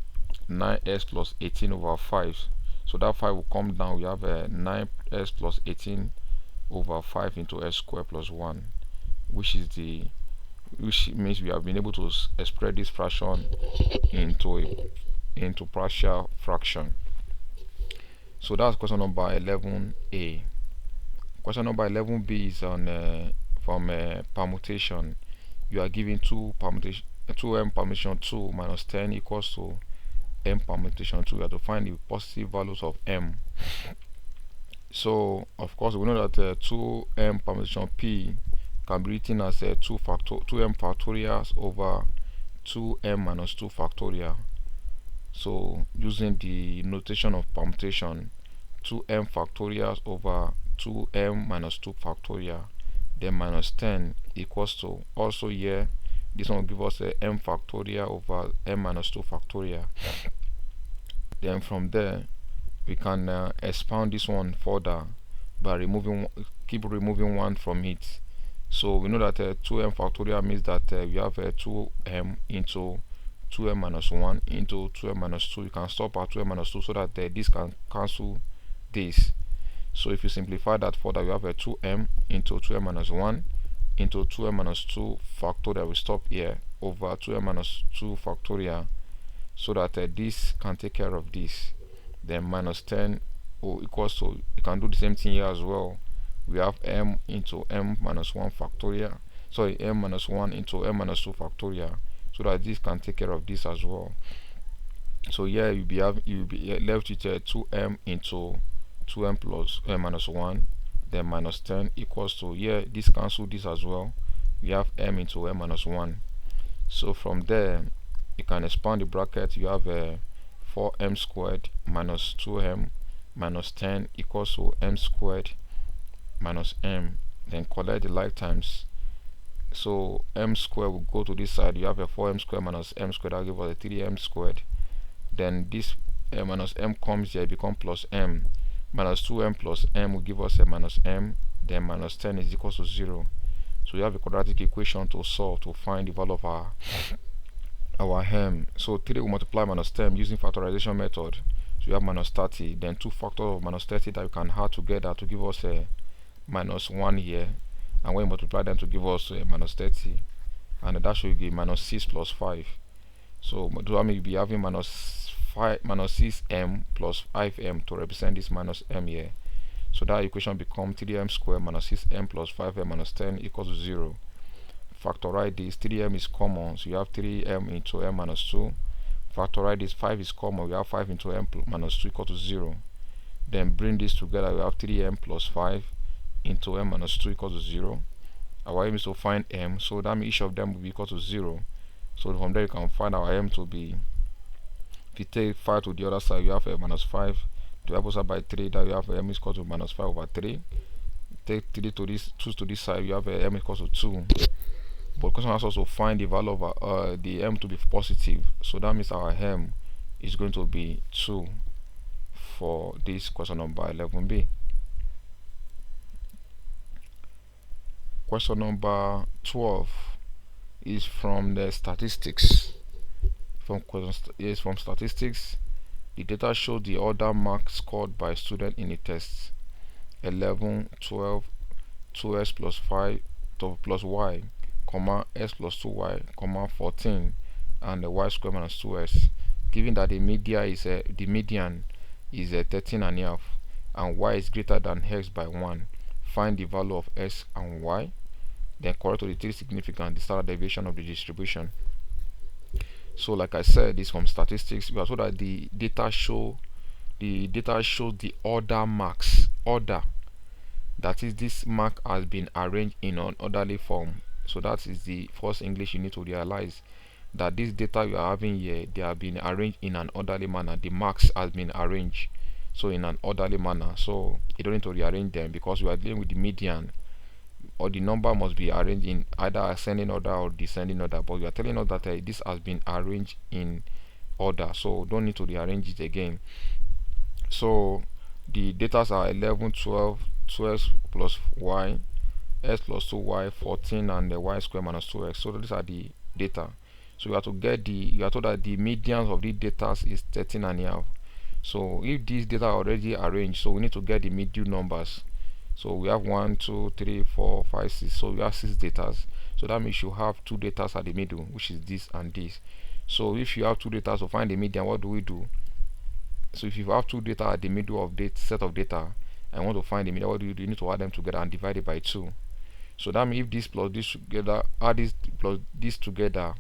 9x plus 18 over 5. So that 5 will come down. We have 9x plus 18 over 5 into x squared plus 1, which means we have been able to spread this fraction into partial fraction. So that's question number 11a. Question number 11b is on from permutation. You are given 2m permutation 2 minus 10 equals to m permutation 2. You have to find the positive values of m. So of course we know that 2m permutation p can be written as 2m factorial over 2m minus 2 factorial. So using the notation of permutation, 2m factorial over 2m minus 2 factorial, then minus 10 equals to, also here this one will give us a m factorial over m minus 2 factorial. Then from there we can expound this one further by keep removing 1 from it. So we know that 2m factorial means that we have 2m into 2m minus 1 into 2m minus 2. You can stop at 2m minus 2 so that this can cancel this. So if you simplify that further, we have a 2m into 2m minus 1 into 2m minus 2 factorial. We stop here over 2m minus 2 factorial, so that this can take care of this. Then minus 10 equals to, you can do the same thing here as well. We have m into m minus 1 factorial, sorry, m minus 1 into m minus 2 factorial, so that this can take care of this as well. So here you'll be left with 2m into 2m plus minus 1, then minus 10 equals to, here this cancel this as well. We have m into m minus 1. So from there you can expand the bracket. You have 4m squared minus 2m minus 10 equals to m squared minus m. Then collect the like times. So m squared will go to this side. You have a 4m squared minus m squared. That will give us a 3m squared. Then this minus m comes here, become plus m. Minus 2m plus m will give us a minus m. Then minus 10 is equal to 0. So you have a quadratic equation to solve to find the value of our m. So 3 will multiply minus 10 using factorization method. So you have minus 30. Then 2 factors of minus 30 that you can add together to give us a minus 1 here. And when you multiply them to give us a minus 30. And that should give minus 6 plus 5. So that means you'll be having minus 6m plus 5m to represent this minus m here. So that equation becomes 3m squared minus 6m plus 5m minus 10 equals to 0. Factorize this. 3m is common, so you have 3m into m minus 2. Factorize this. 5 is common, we have 5 into m minus 2 equal to 0. Then bring this together, we have 3m plus 5 into m minus 2 equals to 0. Our aim is to find m, so that means each of them will be equal to 0. So from there you can find our m to be, if you take 5 to the other side, you have a minus 5 to opposite side by 3, that you have m is equal to minus 5 over 3. Take 3 to this, 2 to this side, you have a m equals to 2. But the question has also find the value of the m to be positive, so that means our m is going to be 2 for this question number 11b. Question number 12 is from the statistics. From statistics. The data shows the order marks scored by student in the test: 11, 12, 2s plus 5 plus y, comma s plus 2y, comma 14, and the y squared minus 2s. Given that the median is 13 and a half, and y is greater than x by 1, find the value of s and y. Then correct to the 3 significant, the standard deviation of the distribution. So like I said, this from statistics. We are told that the data shows the order marks. Order, that is, this mark has been arranged in an orderly form. So that is the first English you need to realize, that this data you are having here, they have been arranged in an orderly manner. The marks has been arranged so in an orderly manner. So you don't need to rearrange them, because we are dealing with the median, or the number must be arranged in either ascending order or descending order. But you are telling us that this has been arranged in order, so don't need to rearrange it again. So the data are 11, 12, 2s plus y, s plus 2y, 14, and the y squared minus 2x. So these are the data. So you have to get you are told that the median of the data is 13 and a half. So if these data are already arranged, so we need to get the median numbers. So we have 1, 2, 3, 4, 5, 6. So we have 6 data. So that means you have 2 data at the middle, which is this and this. So if you have 2 data to find the median, what do we do? So if you have 2 data at the middle of the set of data and want to find the median, what do? You need to add them together and divide it by 2. So that means if this plus this together, add this plus this together,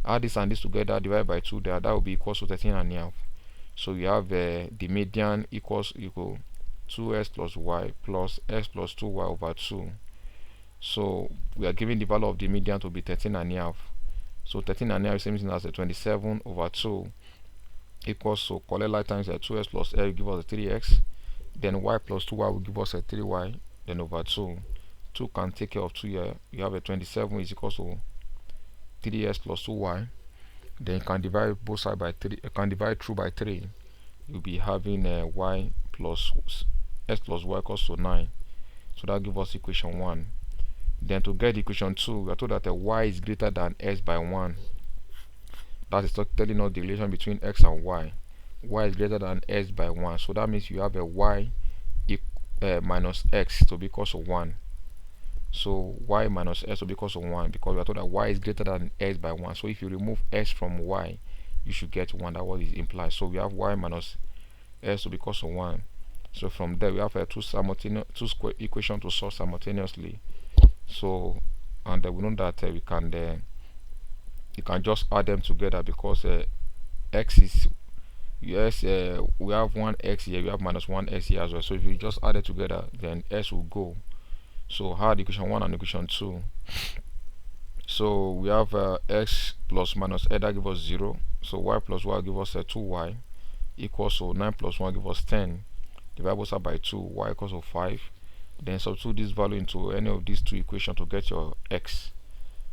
add this and this together, divide by 2, that will be equal to 13 and a half. So you have the median equal 2s plus y plus s plus 2y over 2. So we are given the value of the median to be 13 and a half. So 13 and a half is the same thing as 27 over 2 equals, so collect like times 2s plus l will give us a 3x, then y plus 2y will give us a 3y, then over 2. 2 can take care of 2 here. You have a 27 is equal to 3s plus 2y. Then you can divide both sides by 3. You can divide through by 3. You'll be having y plus s plus y equals to 9. So that gives us equation 1. Then to get equation 2, we are told that y is greater than x by 1. That is telling us the relation between x and y. Y is greater than x by 1. So that means you have a y minus x to be equal to 1. So y minus x to be equal to 1, because we are told that y is greater than x by 1. So if you remove x from y, you should get 1. That's what it implies. So we have y minus x to be equal to 1. So from there we have two square equations to solve simultaneously. So and we know that we can you can just add them together, because x is yes, we have 1x here, we have minus 1x here as well. So if you just add it together, then s will go. So add equation 1 and equation 2. So we have x plus minus x, that gives us 0. So y plus y give us 2y equals to 9 plus 1 give us 10. Divide both sides by 2, y equals to 5. Then substitute this value into any of these two equations to get your x.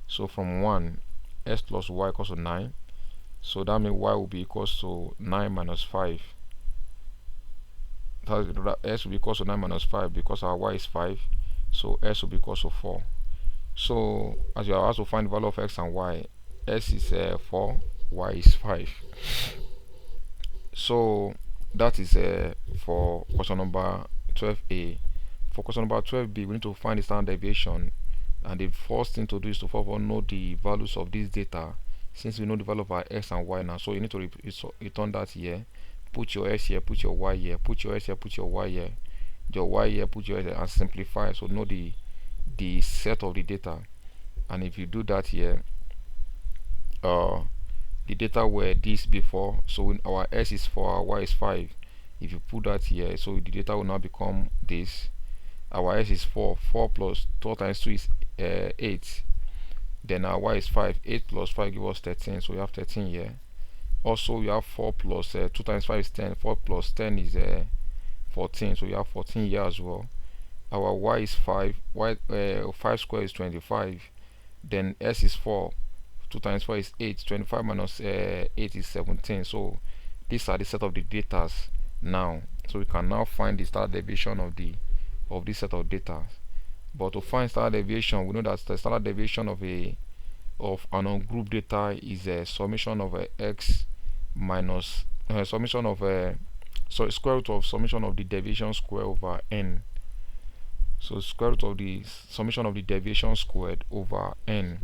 So from 1, x plus y equals to 9. So that means y will be equals to 9 minus 5. That s will be equals to 9 minus 5, because our y is 5. So s will be equals to 4. So as you are asked to find the value of x and y, s is 4, y is 5. So that is for question number 12a. For question number 12b, we need to find the standard deviation, and the first thing to do is to first of all know the values of this data. Since we know the value of our x and y now, so you need to return that here. Put your x here, put your y here, put your x here, put your y here, your y here, put your x here, and simplify. So know the set of the data. And if you do that here, the data were this before. So when our s is 4, our y is 5. If you put that here, so the data will now become this. Our s is 4. 4 plus 12 times 2 is 8. Then our y is 5. 8 plus 5 gives us 13. So we have 13 here. Also we have 4 plus 2 times 5 is 10. 4 plus 10 is 14. So we have 14 here as well. Our y is 5. 5 square is 25. Then s is 4. 2 times 4 is 8. 25 minus 8 is 17. So these are the set of the data now. So we can now find the standard deviation of this set of data. But to find standard deviation, we know that the standard deviation of an ungrouped data is a summation of x minus summation of square root of summation of the deviation square over n. So square root of the summation of the deviation squared over n.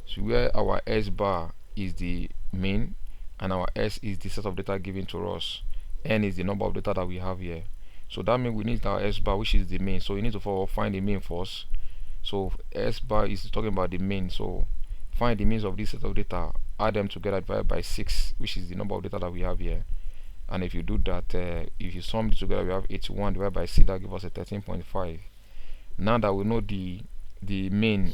So where our s bar is the mean and our s is the set of data given to us, n is the number of data that we have here. So that means we need our s bar, which is the mean. So you need to find the mean first. So s bar is talking about the mean. So find the means of this set of data, add them together, divided by 6, which is the number of data that we have here. And if you do that, if you sum it together, we have 81 divided by 6, that gives us a 13.5. Now that we know the mean,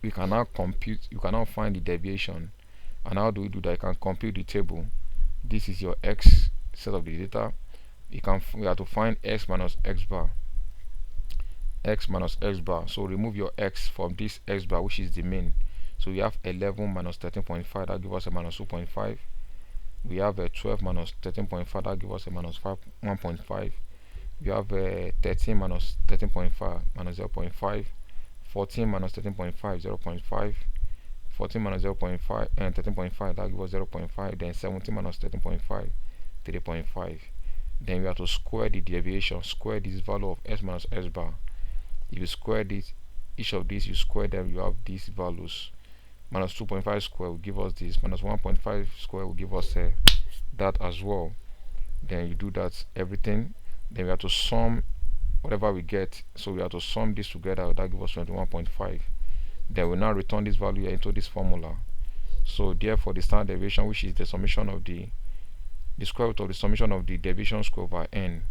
we can now compute, you can now find the deviation. And how do we do that? You can compute the table. This is your x set of the data. We have to find x minus x bar. X minus x bar. So remove your x from this x bar, which is the mean. So we have 11 minus 13.5, that gives us a minus 2.5. We have a 12 minus 13.5, that gives us a minus 1.5. We have 13 minus 13.5 minus 0.5. 14 minus 13.5, 0.5. 14 minus 0.5 and 13.5, that gives us 0.5. Then 17 minus 13.5, 3.5. Then we have to square the deviation, square this value of s minus s bar. If you square this, each of these, you square them, you have these values. Minus 2.5 square will give us this, minus 1.5 square will give us that as well. Then you do that everything. Then we have to sum whatever we get. So we have to sum this together, that gives us 21.5. Then we now return this value into this formula. So therefore the standard deviation, which is the summation of the square root of the summation of the deviation square over n.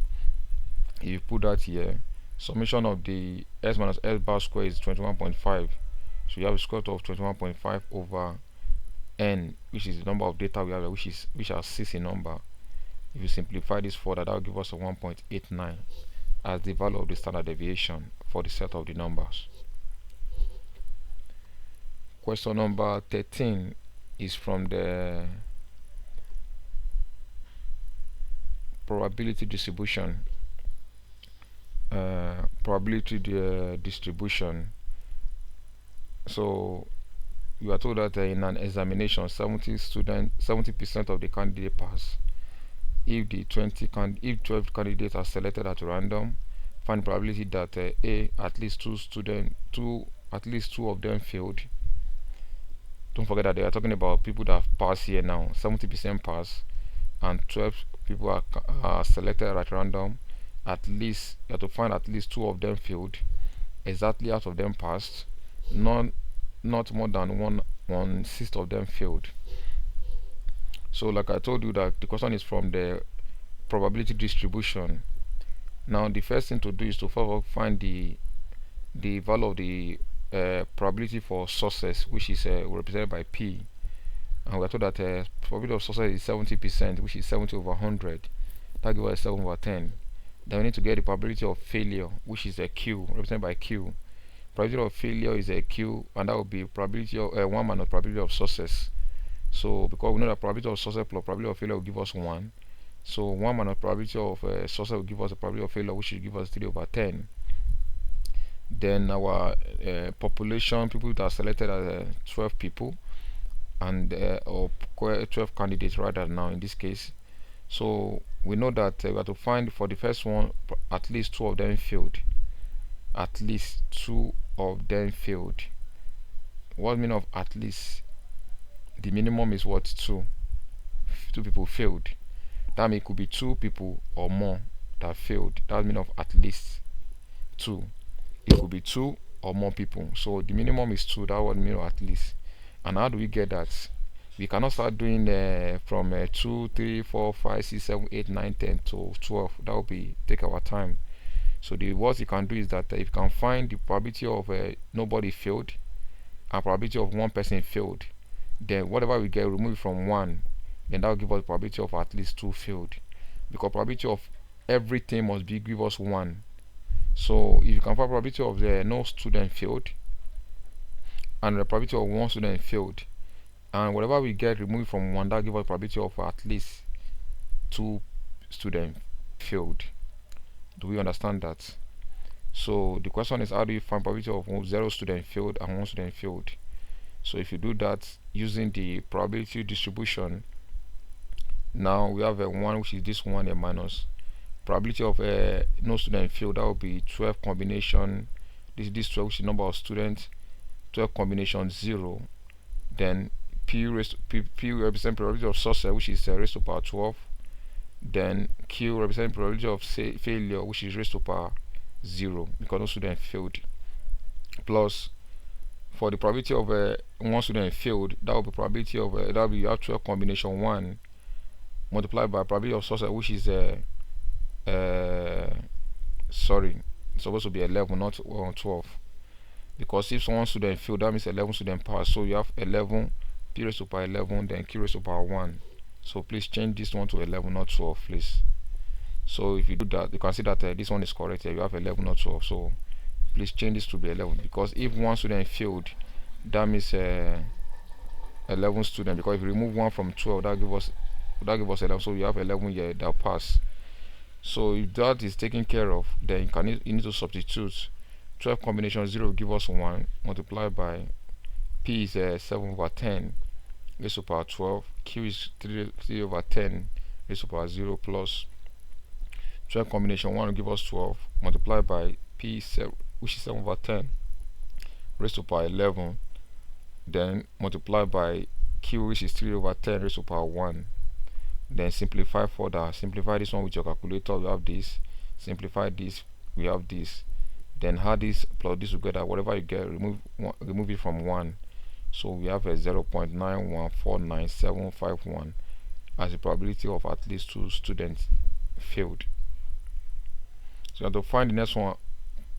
If you put that here, summation of the s minus s bar square is 21.5. So you have a square root of 21.5 over n, which is the number of data we have, which are 6 in number. If you simplify this further, that will give us a 1.89 as the value of the standard deviation for the set of the numbers. Question number 13 is from the probability distribution. probability distribution. So you are told that in an examination 70% of the candidate pass. If the 12 candidates are selected at random, find probability that at least two of them failed. Don't forget that they are talking about people that pass here now. 70% pass and 12 people are selected at random. At least you have to find at least two of them failed. Exactly out of them passed. Not more than one sixth of them failed. So like I told you that the question is from the probability distribution. Now the first thing to do is to first find the value of the probability for success, which is represented by P, and we are told that probability of success is 70%, which is 70 over 100. That gives us 7 over 10. Then we need to get the probability of failure, which is a Q, represented by Q. Probability of failure is a Q, and that will be probability of 1 minus probability of success. So because we know that probability of success plus probability of failure will give us 1, so 1 minus probability of success will give us a probability of failure, which will give us 3 over 10. Then our population, people that are selected as 12 people, and or 12 candidates rather now in this case. So we know that we have to find for the first one at least two of them failed. At least two of them failed. What mean of at least? The minimum is what? Two people failed. That means it could be two people or more that failed. That means of at least two. It could be two or more people. So the minimum is two. That would mean of at least. And how do we get that? We cannot start doing from 2, 3, 4, 5, 6, 7, 8, 9, 10 to 12. That will be take our time. So the worst you can do is that if you can find the probability of nobody failed and probability of one person failed, then whatever we get, remove from 1, then that will give us the probability of at least 2 failed, because probability of everything must be give us 1. So if you can find probability of no student failed and the probability of one student failed, and whatever we get remove from 1, that give us probability of at least 2 students failed. Do we understand that? So the question is, how do you find probability of 0 student failed and 1 student failed? So if you do that using the probability distribution, now we have a 1, which is this one, a minus probability of no student failed. That will be 12 combination this 12, which is number of students, 12 combination 0. Then P represent probability of success, which is raised to power 12. Then Q represent probability of failure, which is raised to power 0, because no student failed. Plus for the probability of one student failed, that will be probability of that will be 12 combination 1 multiplied by probability of success, which is sorry, it's supposed to be 11, not 12, because if one student failed, that means 11 student passed. So you have 11 P raised to power 11, then Q raised to power 1. So please change this one to 11, not 12, please. So if you do that, you can see that this one is correct here. You have 11, not 12. So please change this to be 11, because if one student failed, that means 11 students, because if you remove 1 from 12, that give us 11. So you have 11 here that pass. So if that is taken care of, then you need to substitute 12 combination 0 will give us 1 multiplied by P is 7 over 10 raised to power 12, Q is 3 over 10 raised to power 0, plus 12 combination 1 will give us 12 multiplied by P 7, which is 7 over 10 raised to power 11, then multiplied by Q, which is 3 over 10 raised to power 1. Then simplify further. Simplify this one with your calculator. We have this. Simplify this. We have this. Then add this plus this together. Whatever you get, remove it from 1. So we have a 0.91497151 as the probability of at least 2 students failed. So you have to find the next one,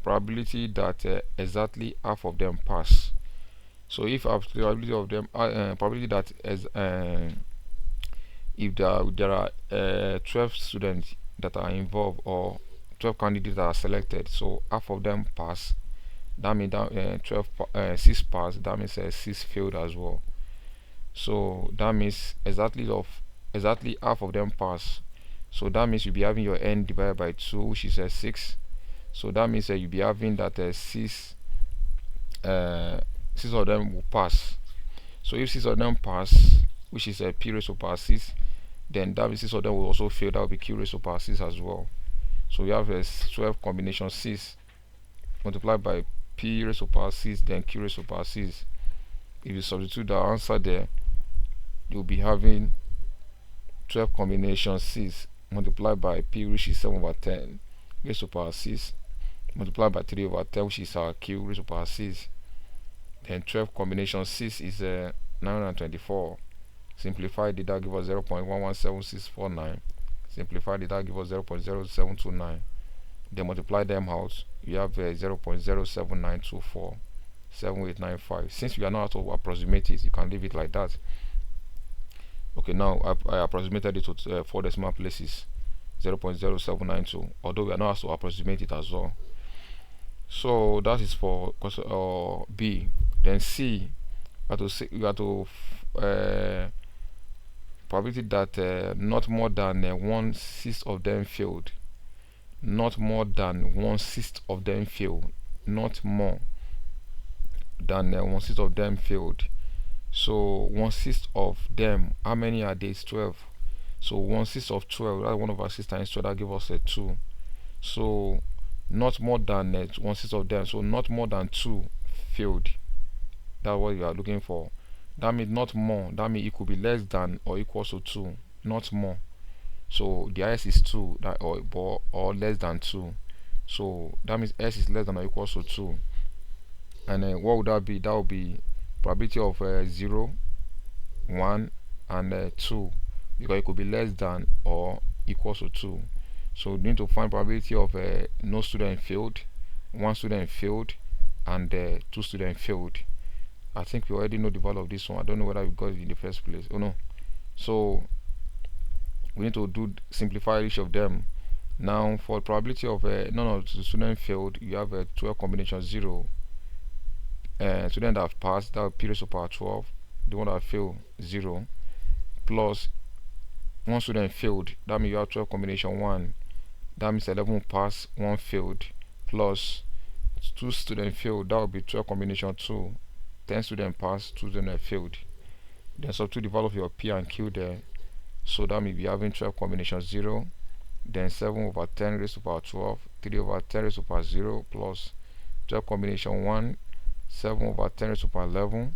probability that exactly half of them pass. So if probability of them probability that as if there are 12 students that are involved, or 12 candidates that are selected, so half of them pass, that means that 6 pass, that means 6 failed as well. So that means exactly half of them pass. So that means you'll be having your n divided by 2, which is 6. So that means you'll be having that six of them will pass. So if 6 of them pass, which is a p raised to power 6, then that means 6 of them will also fail. That will be q raised to power 6 as well. So you have a 12 combination 6 multiplied by p raised to power 6, then q raised to power 6. If you substitute the answer there, you'll be having 12 combination 6 multiplied by p, which is 7 over 10 raised to power 6, multiplied by 3 over 10, which is our q raised to power 6. Then 12 combination 6 is 924. Simplify it, that give us 0.117649. Simplify it, that give us 0.0729. Then multiply them out, you have 0.07924 7895. Since we are not to approximate it, you can leave it like that. Okay, now I approximated it to 4 decimal places, 0.0792, although we are not to approximate it as well. So that is for question B. Then C, you have to probability that not more than 1/6 of them failed. Not more than 1/6 of them failed. Not more than 1/6 of them failed. So 1/6 of them, how many are they? 12. So 1/6 of 12, that's 1 over 6 times 12, that gives us a 2. So not more than 1/6 of them, so not more than 2 failed. That's what you are looking for. That means not more, that means it could be less than or equal to 2, not more. So the highest is 2, or less than 2. So that means s is less than or equal to 2. And what would that be? That would be probability of 0, 1, and 2, because it could be less than or equal to 2. So you need to find probability of no student failed, 1 student failed, and 2 students failed. I think we already know the value of this one. I don't know whether we got it in the first place. Oh no. So we need to simplify each of them. Now for probability of none of the students failed, you have a 12 combination 0. Student that have passed, that will p raised to power 12. The one that failed, 0. Plus 1 student failed, that means you have 12 combination 1. That means 11 passed, 1 failed. Plus 2 students failed, that will be 12 combination 2. 10 students passed, 2 students failed. Then substitute the value of your p and q there. So that means we having 12 combination 0, then 7 over 10 raised to power 12, 3 over 10 raised to power 0, plus 12 combination 1, 7 over 10 raised to power 11,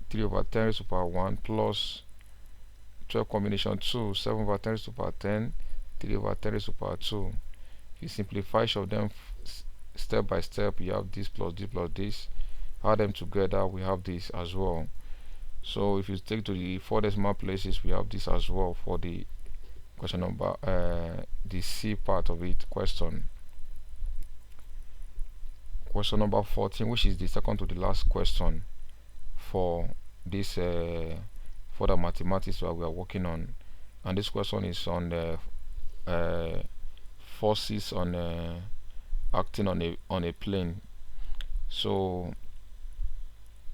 3 over 10 raised to power 1, plus 12 combination 2, 7 over 10 raised to power 10, 3 over 10 raised to power 2. If you simplify each of them step by step, you have this plus this plus this. Add them together, we have this as well. So if you take to the 4 decimal places, we have this as well for the question number, the C part of it. Question number 14, which is the second to the last question for this further mathematics that we are working on. And this question is on the forces on acting on a plane. So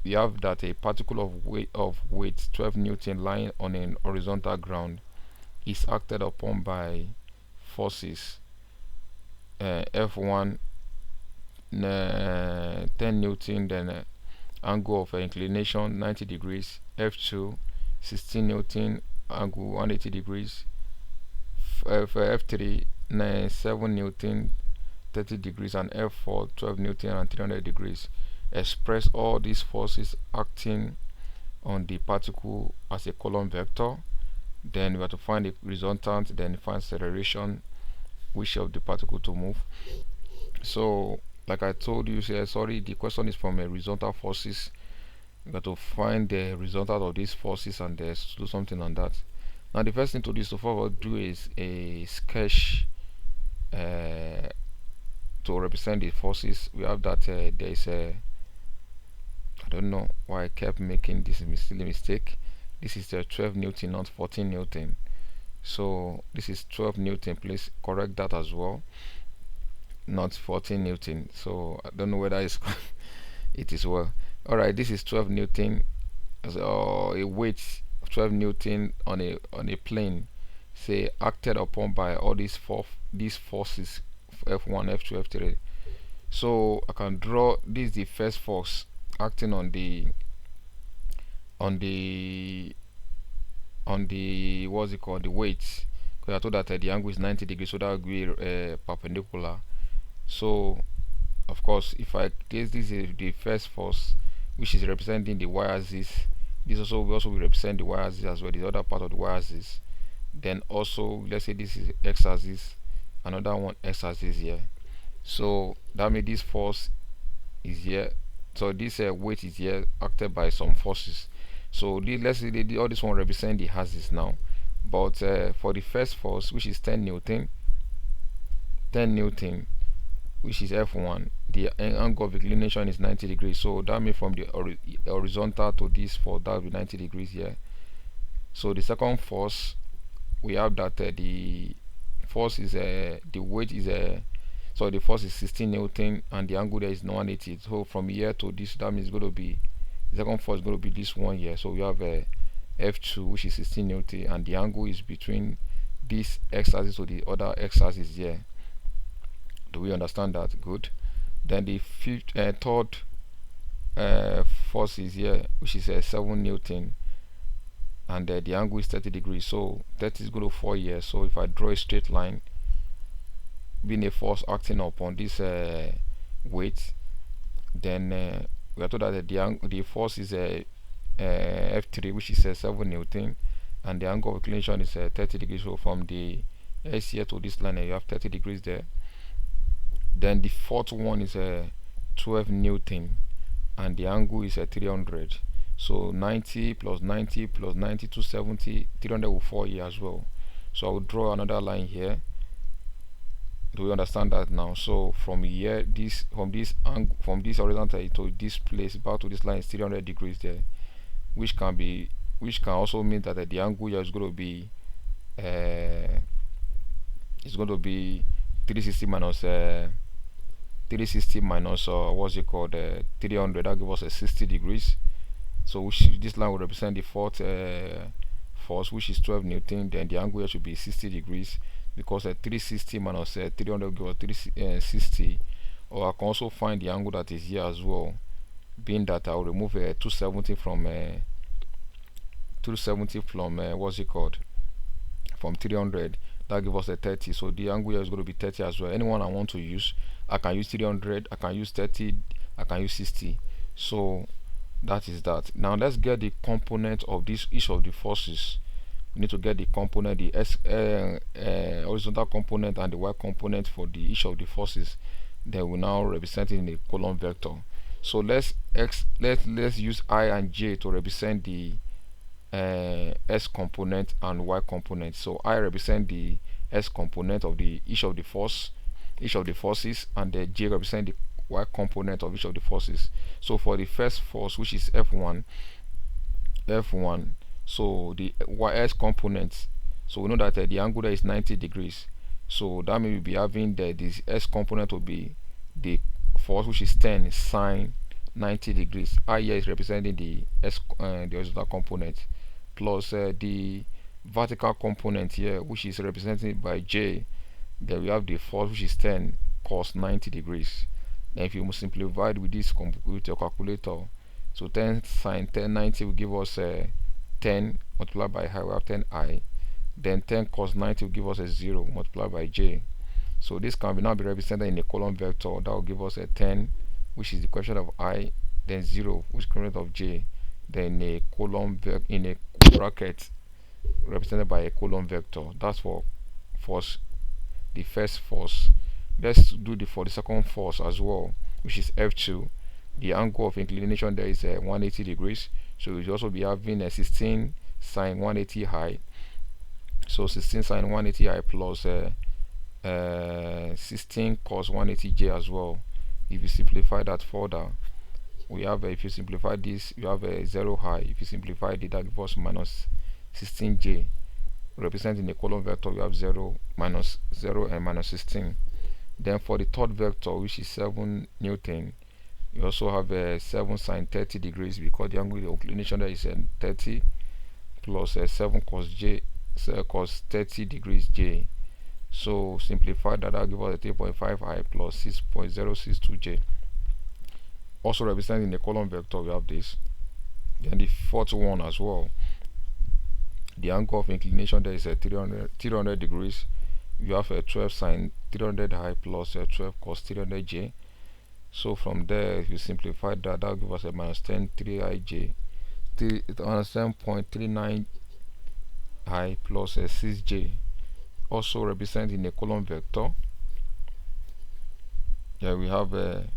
we have that a particle of weight 12 Newton lying on an horizontal ground is acted upon by forces F1 10 Newton, then angle of inclination 90 degrees, F2 16 Newton, angle 180 degrees, F3 7 Newton 30 degrees, and F4 12 Newton and 300 degrees. Express all these forces acting on the particle as a column vector. Then we have to find the resultant, then find acceleration, which of the particle to move. So like I told you, sorry, the question is from a resultant forces. We got to find the resultant of these forces and do something on that. Now the first thing to do is to do is a sketch to represent the forces. We have that there is a, I don't know why I kept making this silly mistake. This is 12 Newton, not 14 Newton. So this is 12 Newton. Please correct that as well. Not 14 Newton. So I don't know whether it's it is well. Alright, this is 12 Newton. A weight of 12 Newton on a plane. Say acted upon by all these forces f1, f2, f3. So I can draw this, the first force acting on the what's it called, the weight, because I told that the angle is 90 degrees, so that would be perpendicular. So of course, if I this is the first force, which is representing the y-axis. This also will represent the y-axis as well, the other part of the y-axis. Then also, let's say this is x-axis, another one x-axis here. So that means this force is here, so this weight is here acted by some forces. So let's say all this one represent the axis now. But for the first force, which is 10 Newton, which is F1, the angle of inclination is 90 degrees. So that means from the horizontal to this force, that will be 90 degrees here. So the second force, we have that the force is the weight is so the force is 16 Newton and the angle there is 180. So from here to this, that means it's going to be, the second force is going to be this one here. So we have F2, which is 16 Newton, and the angle is between this x-axis to the other x-axis here. Do we understand that? Good. Then the third force is here, which is 7 Newton, and the angle is 30 degrees. So 30 is going to 4 here. So if I draw a straight line, being a force acting upon this weight, then we are told that the force is F3, which is 7 Newton, and the angle of inclination is 30 degrees. So from the S here to this line, you have 30 degrees there. Then the fourth one is 12 Newton, and the angle is 300. So 90 plus 90 plus 90 to 70, 300 will fall here as well. So I will draw another line here. Do we understand that now? So from here, from this horizontal to this place back to this line is 300 degrees there, which can also mean that the angle here is going to be 360 minus what's it called, 300. That gives us a 60 degrees. So this line will represent the fourth force, which is 12 Newton. Then the angle here should be 60 degrees, because 360 minus 300 gives 360. Or I can also find the angle that is here as well, being that I will remove 270 from what's it called, from 300. That gives us a 30. So the angle here is going to be 30 as well. Anyone I want to use, I can use 300, I can use 30, I can use 60. So that is that. Now let's get the component of each of the forces. We need to get the component, the horizontal component and the y component for each of the forces. Then we now represent it in a column vector. So let's use I and J to represent the S component and Y component. So I represent the S component of each of the forces, and the J represent the Y component of each of the forces. So for the first force, which is F1, so the YS component, so we know that the angle there is 90 degrees. So that means we'll be having this S component will be the force, which is 10 sine 90 degrees. I here is representing the the horizontal component, plus the vertical component here, which is represented by J. Then we have the force, which is 10 cos 90 degrees. Then if you simplify it with this with your calculator, so 10 sine 90 will give us 10 multiplied by I, we have 10i. Then 10 cos 90 will give us a 0 multiplied by J. So this can now be represented in a column vector. That will give us a 10, which is the coefficient of I, then 0, which is the coefficient of J, then a column in a bracket represented by a column vector. That's for the first force. Let's do for the second force as well, which is F2. The angle of inclination there is 180 degrees. So we will also be having a 16 sine 180 i. So 16 sine 180 i plus 16 cos 180 j as well. If you simplify that further, we have if you simplify this, you have a 0 i. If you simplify it, that gives us minus 16j. Representing the column vector, you have 0, minus 0, and minus 16. Then for the third vector, which is 7 Newton, you also have a 7 sine 30 degrees, because the angle of inclination there is 30 plus 7 cos 30 degrees j. So simplify that, will give us a 3.5i plus 6.062j. Also represented in the column vector, we have this. Then the fourth one as well, the angle of inclination there is a 300 degrees. You have a 12 sine 300i plus a 12 cos 300j. So from there, if you simplify that, will give us a minus 10 3ij, minus 10.39i plus a 6j. Also represented in a column vector. Yeah, we have a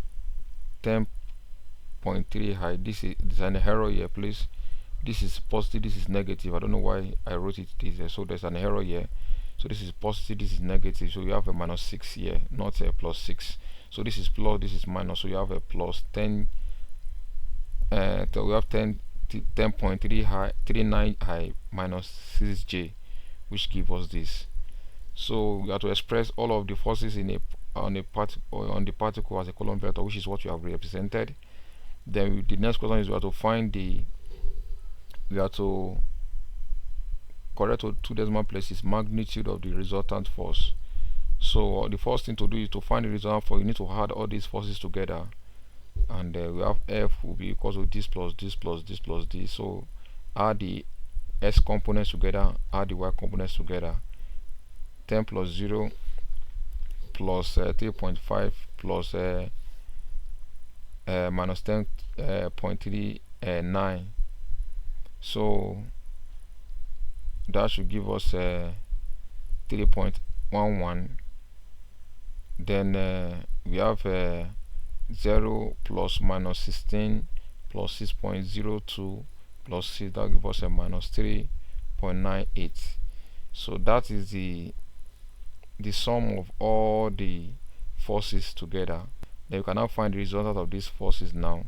10.3i. There's an error here, please. This is positive, this is negative. I don't know why I wrote it this. So there's an error here. So this is positive, this is negative. So you have a minus 6 here, not a plus 6. So this is plus, this is minus. So you have a plus 10. So we have 10.39i minus 6j, which gives us this. So we have to express all of the forces in on the particle as a column vector, which is what we have represented. Then the next question is we have to find we have to correct to 2 decimal places magnitude of the resultant force. So the first thing to do is to find the resultant force. You need to add all these forces together, and we have F will be equal to this plus this plus this plus this. So add the S components together, add the Y components together. 10 plus 0 plus 3.5 plus minus 10.39. So that should give us 3.11. Then we have 0 plus minus 16 plus 6.02 plus 6. That will give us a minus 3.98. So that is the sum of all the forces together. Then you can now find the result of these forces now,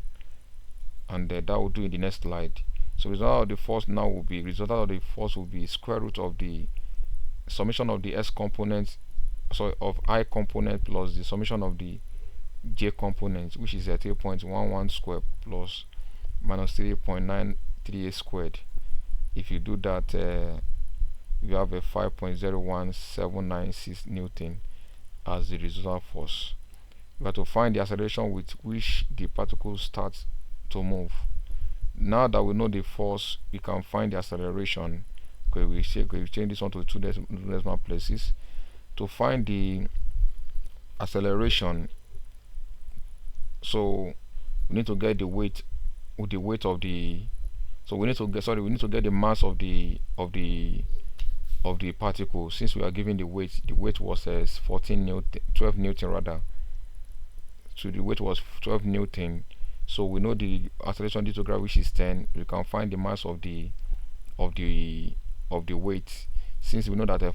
and that will do in the next slide. So result of the force now will be square root of the summation of the S component, of I component, plus the summation of the J component, which is a 3.11 squared plus minus 3.938 squared. If you do that, you have a 5.01796 Newton as the resultant force. We have to find the acceleration with which the particle starts to move. Now that we know the force, we can find the acceleration. Okay, we change this one to 2 decimal places. To find the acceleration, so we need to get the weight with the weight of the. So we need to get the mass of the particle. Since we are given the weight was 12 Newton rather. So the weight was 12 Newton. So we know the acceleration due to gravity, which is 10. We can find the mass of the weight. Since we know that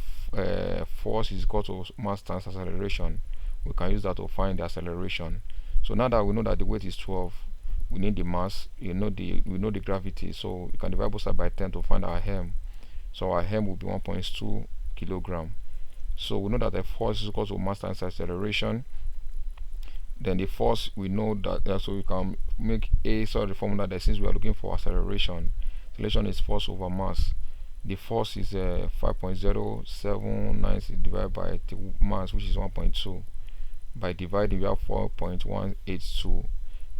force is equal to mass times acceleration, we can use that to find the acceleration. So now that we know that the weight is 12, we need the mass. We know the gravity. So we can divide both sides by 10 to find our m. So our m will be 1.2 kilogram. So we know that the force is equal to mass times acceleration. Then the force, we know that, so we can make the formula that since we are looking for acceleration is force over mass. The force is 5.0796 divided by the mass, which is 1.2. By dividing, we have 4.182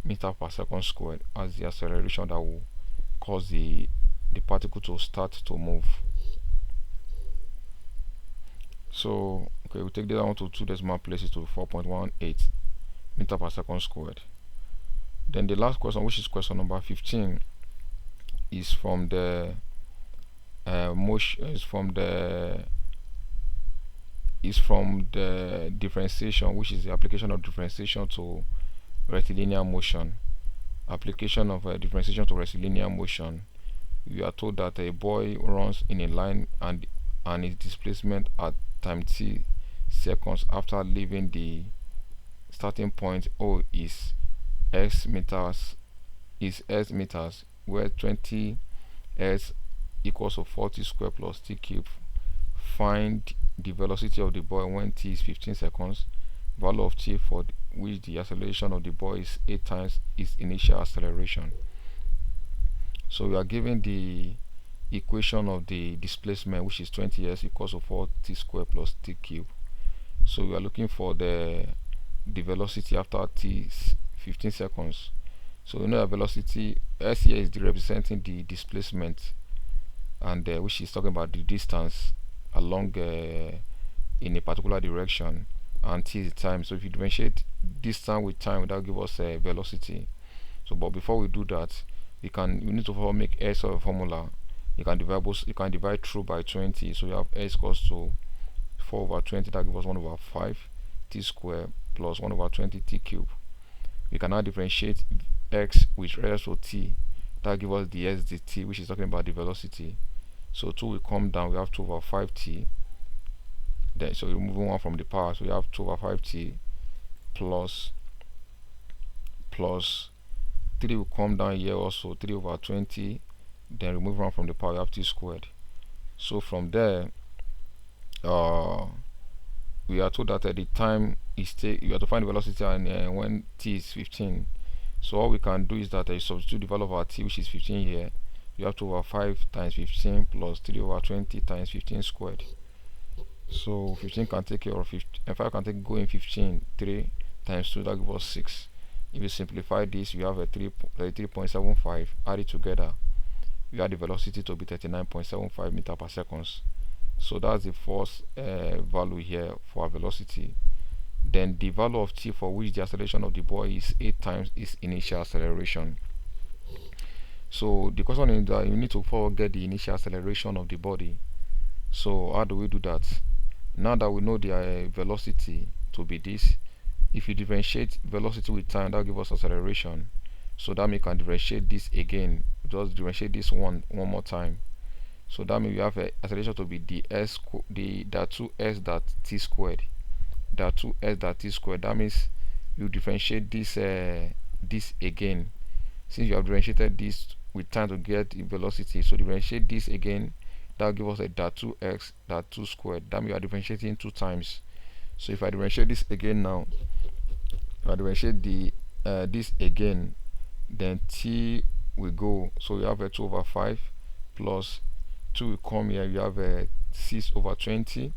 meter per second squared as the acceleration that will cause the particle to start to move. So okay, we take this down to 2 decimal places to 4.18 meter per second squared. Then the last question, which is question number 15, is from the differentiation, which is the application of differentiation to rectilinear motion. Application of differentiation to rectilinear motion. We are told that a boy runs in a line and its displacement at time t seconds after leaving the starting point O is s meters, where 20 s equals to 40 squared plus t cubed. Find the velocity of the boy when t is 15 seconds, value of t for which the acceleration of the boy is 8 times its initial acceleration. So we are given the equation of the displacement, which is 20s equals to 40 squared plus t cubed. So we are looking for the velocity after t 15 seconds. So we know that velocity s here is representing the displacement, and which is talking about the distance along in a particular direction, and t is the time. So if you differentiate distance with time, that will give us a velocity. So but before we do that, we need to make s of a formula. You can divide through by 20. So you have s equals to 4 over 20, that gives us 1 over 5 t squared plus 1 over 20 t cube. We can now differentiate x with respect to t, that gives us the s dt, which is talking about the velocity. So 2 will come down, we have 2 over 5t. Then so removing 1 from the power, so we have 2 over 5t plus 3 will come down here also, 3 over 20. Then remove 1 from the power, we have t squared. So from there, we are told that the time is you have to find the velocity and when t is 15. So all we can do is that you substitute the value of our t, which is 15 here. You have 2 over 5 times 15 plus 3 over 20 times 15 squared. So 15 can take care of 15, and 5 can take go in 15. 3 times 2, that gives us 6. If you simplify this, you have a 33.75. Add it together, you add the velocity to be 39.75 meters per second. So that's the first value here for our velocity. Then the value of t for which the acceleration of the boy is 8 times its initial acceleration. So the question is that you need to first get the initial acceleration of the body. So how do we do that? Now that we know the velocity to be this, if you differentiate velocity with time, that will give us acceleration. So that means we can differentiate this again, just differentiate this one more time. So that means we have acceleration to be the 2s that t squared, that 2s that t squared. That means you differentiate this this again, since you have differentiated this with time to get the velocity. So differentiate this again, that will give us a that 2x that 2 squared. That means you are differentiating 2 times. So if I differentiate this again now, if I differentiate the this again, then t will go. So we have a 2 over 5 plus 2 will come here, you have a 6 over 20.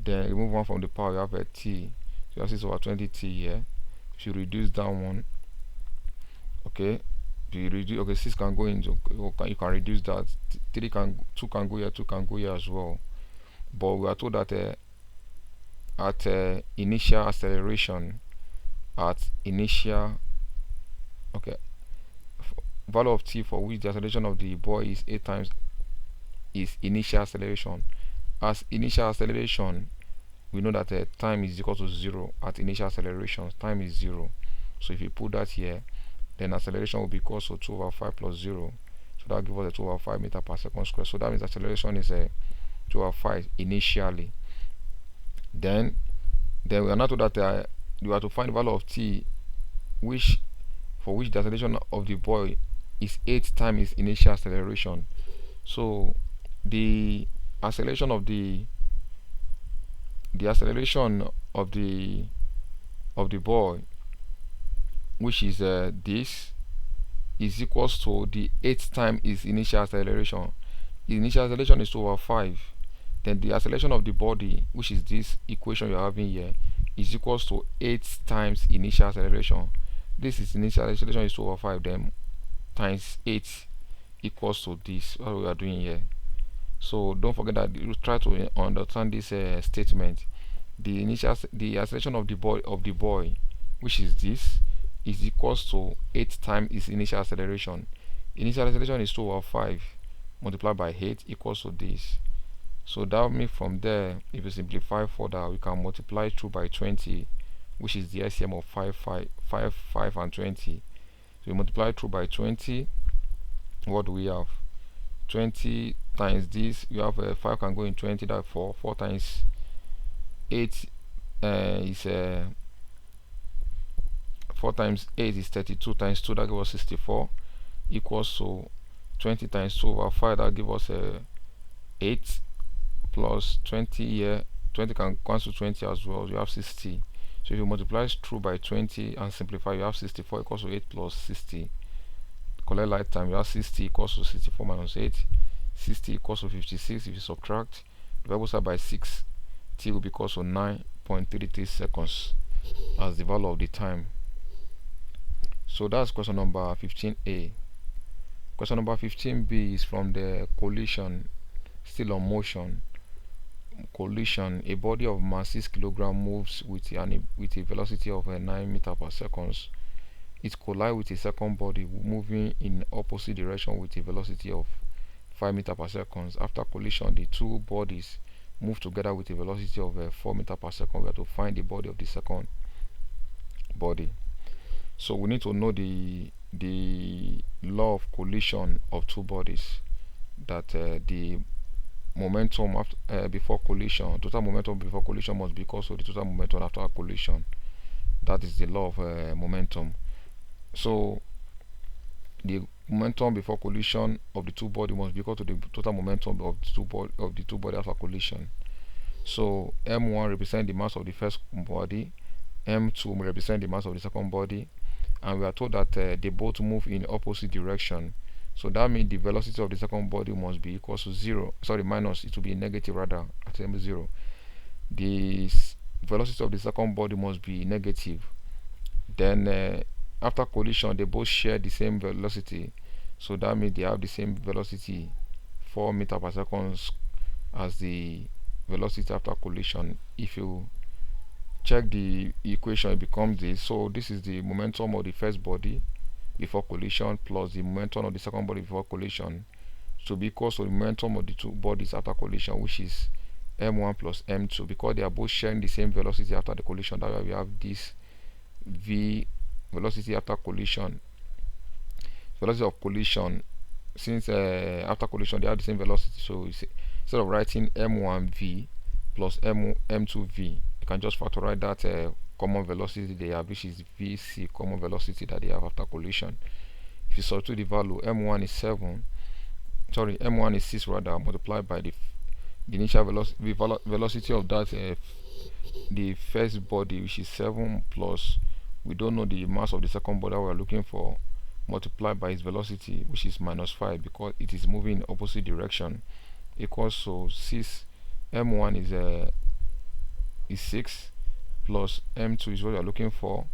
Then remove 1 from the power, you have a t. So you have 6 over 20t here. If you reduce down 1, okay, you reduce, okay, 6 can go into, you can reduce that. 2 can go here, 2 can go here as well. But we are told that at initial acceleration, okay, value of t for which the acceleration of the boy is 8 times is initial acceleration. As initial acceleration, we know that time is equal to 0 at initial acceleration. Time is 0. So if you put that here, then acceleration will be equal to 2 over 5 plus 0. So that gives us a 2 over 5 meters per second square. So that means acceleration is a 2 over 5 initially. Then we are not told that you have to find the value of t for which the acceleration of the boy is 8 times its initial acceleration. So the acceleration of the boy, which is this, is equals to the 8 times its initial acceleration. The initial acceleration is 2 over 5. Then the acceleration of the body, which is this equation you're having here, is equals to 8 times initial acceleration. This is initial acceleration is 2 over 5, then times 8 equals to this. What we are doing here. So don't forget that you try to understand this statement. The acceleration of the boy, which is this, is equals to 8 times its initial acceleration. Initial acceleration is 2 over 5 multiplied by 8 equals to this. So that means from there, if you simplify further, we can multiply through by 20, which is the LCM of 5 and 20. So we multiply through by 20. What do we have? 20 times this, you have 5 can go in 20, that 4 times 8 is 4 times 8 is 32 times 2, that gives us 64, equals to 20 times 2 over 5, that gives us 8 plus 20 here. 20 can cancel 20 as well, you have 60. So if you multiply through by 20 and simplify, you have 64 equals to 8 plus 60. Collect like time, you have 60 equals to 64 minus 8. 60 equals to 56. If you subtract, divide both side by 6, t will be equals to 9.6. 0.33 seconds as the value of the time. So that's question number 15A. Question number 15B is from the collision, still on motion. Collision: a body of mass 6 kg moves with a velocity of 9 meters per second. It collides with a second body moving in opposite direction with a velocity of 5 meters per second. After collision, the two bodies move together with a velocity of 4 meters per second. We have to find the body of the second body. So we need to know the law of collision of two bodies, that the momentum after, before collision, total momentum before collision must be equal to the total momentum after collision. That is the law of momentum. So the momentum before collision of the two bodies must be equal to the total momentum of the two bodies after collision. So m1 represents the mass of the first body, m2 represents the mass of the second body, and we are told that they both move in opposite direction. So that means the velocity of the second body must be equal to 0. Sorry, minus, it will be negative rather at m0. The velocity of the second body must be negative. Then after collision, they both share the same velocity. So that means they have the same velocity, 4 meters per second, as the velocity after collision. If you check the equation, it becomes this. So this is the momentum of the first body before collision plus the momentum of the second body before collision, to be equal to the momentum of the two bodies after collision, which is m1 plus m2. Because they are both sharing the same velocity after the collision, that's why we have this v, velocity after collision, velocity of collision. Since after collision they have the same velocity, so instead of writing m1v plus m2v, you can just factorize that common velocity they have, which is vc, common velocity that they have after collision. If you substitute the value, m1 is 6 rather, multiplied by the initial velocity of that the first body, which is 7, plus we don't know the mass of the second body we are looking for, multiplied by its velocity, which is minus 5 because it is moving in opposite direction, equals to 6. m1 is 6 plus m2 is what we are looking for,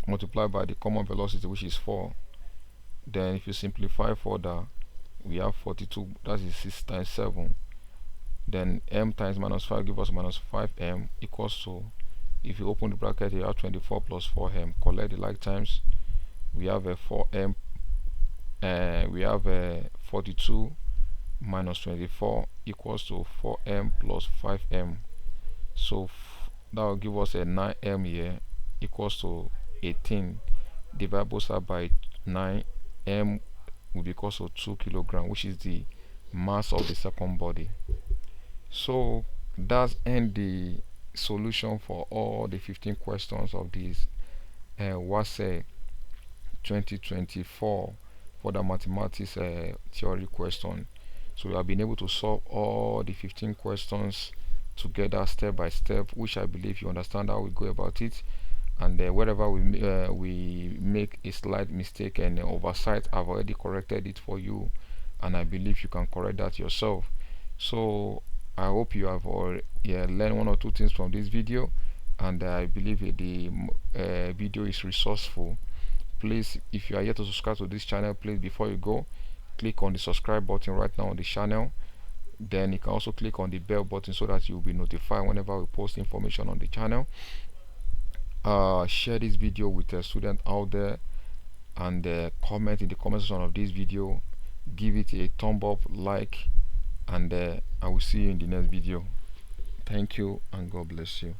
multiplied by the common velocity, which is 4. Then if you simplify further, we have 42, that is 6 times 7. Then m times minus 5 gives us minus 5m, equals to, if you open the bracket, you have 24 plus 4m. Collect the like times, we have a 4m, we have a 42 minus 24 equals to 4m plus 5m. So that will give us a 9m here, equals to 18. Divide both sides by 9, m will be equal to 2 kg, which is the mass of the second body. So that's end the solution for all the 15 questions of this Wassce 2024 for the mathematics theory question. So we have been able to solve all the 15 questions together step by step, which I believe you understand how we go about it. And wherever we make a slight mistake and oversight, I've already corrected it for you, and I believe you can correct that yourself. So I hope you have already learned one or two things from this video, and I believe the video is resourceful. Please, if you are yet to subscribe to this channel, please, before you go, click on the subscribe button right now on the channel. Then you can also click on the bell button so that you will be notified whenever we post information on the channel. Share this video with a student out there, and comment in the comment section of this video. Give it a thumb up, like, and I will see you in the next video. Thank you, and God bless you.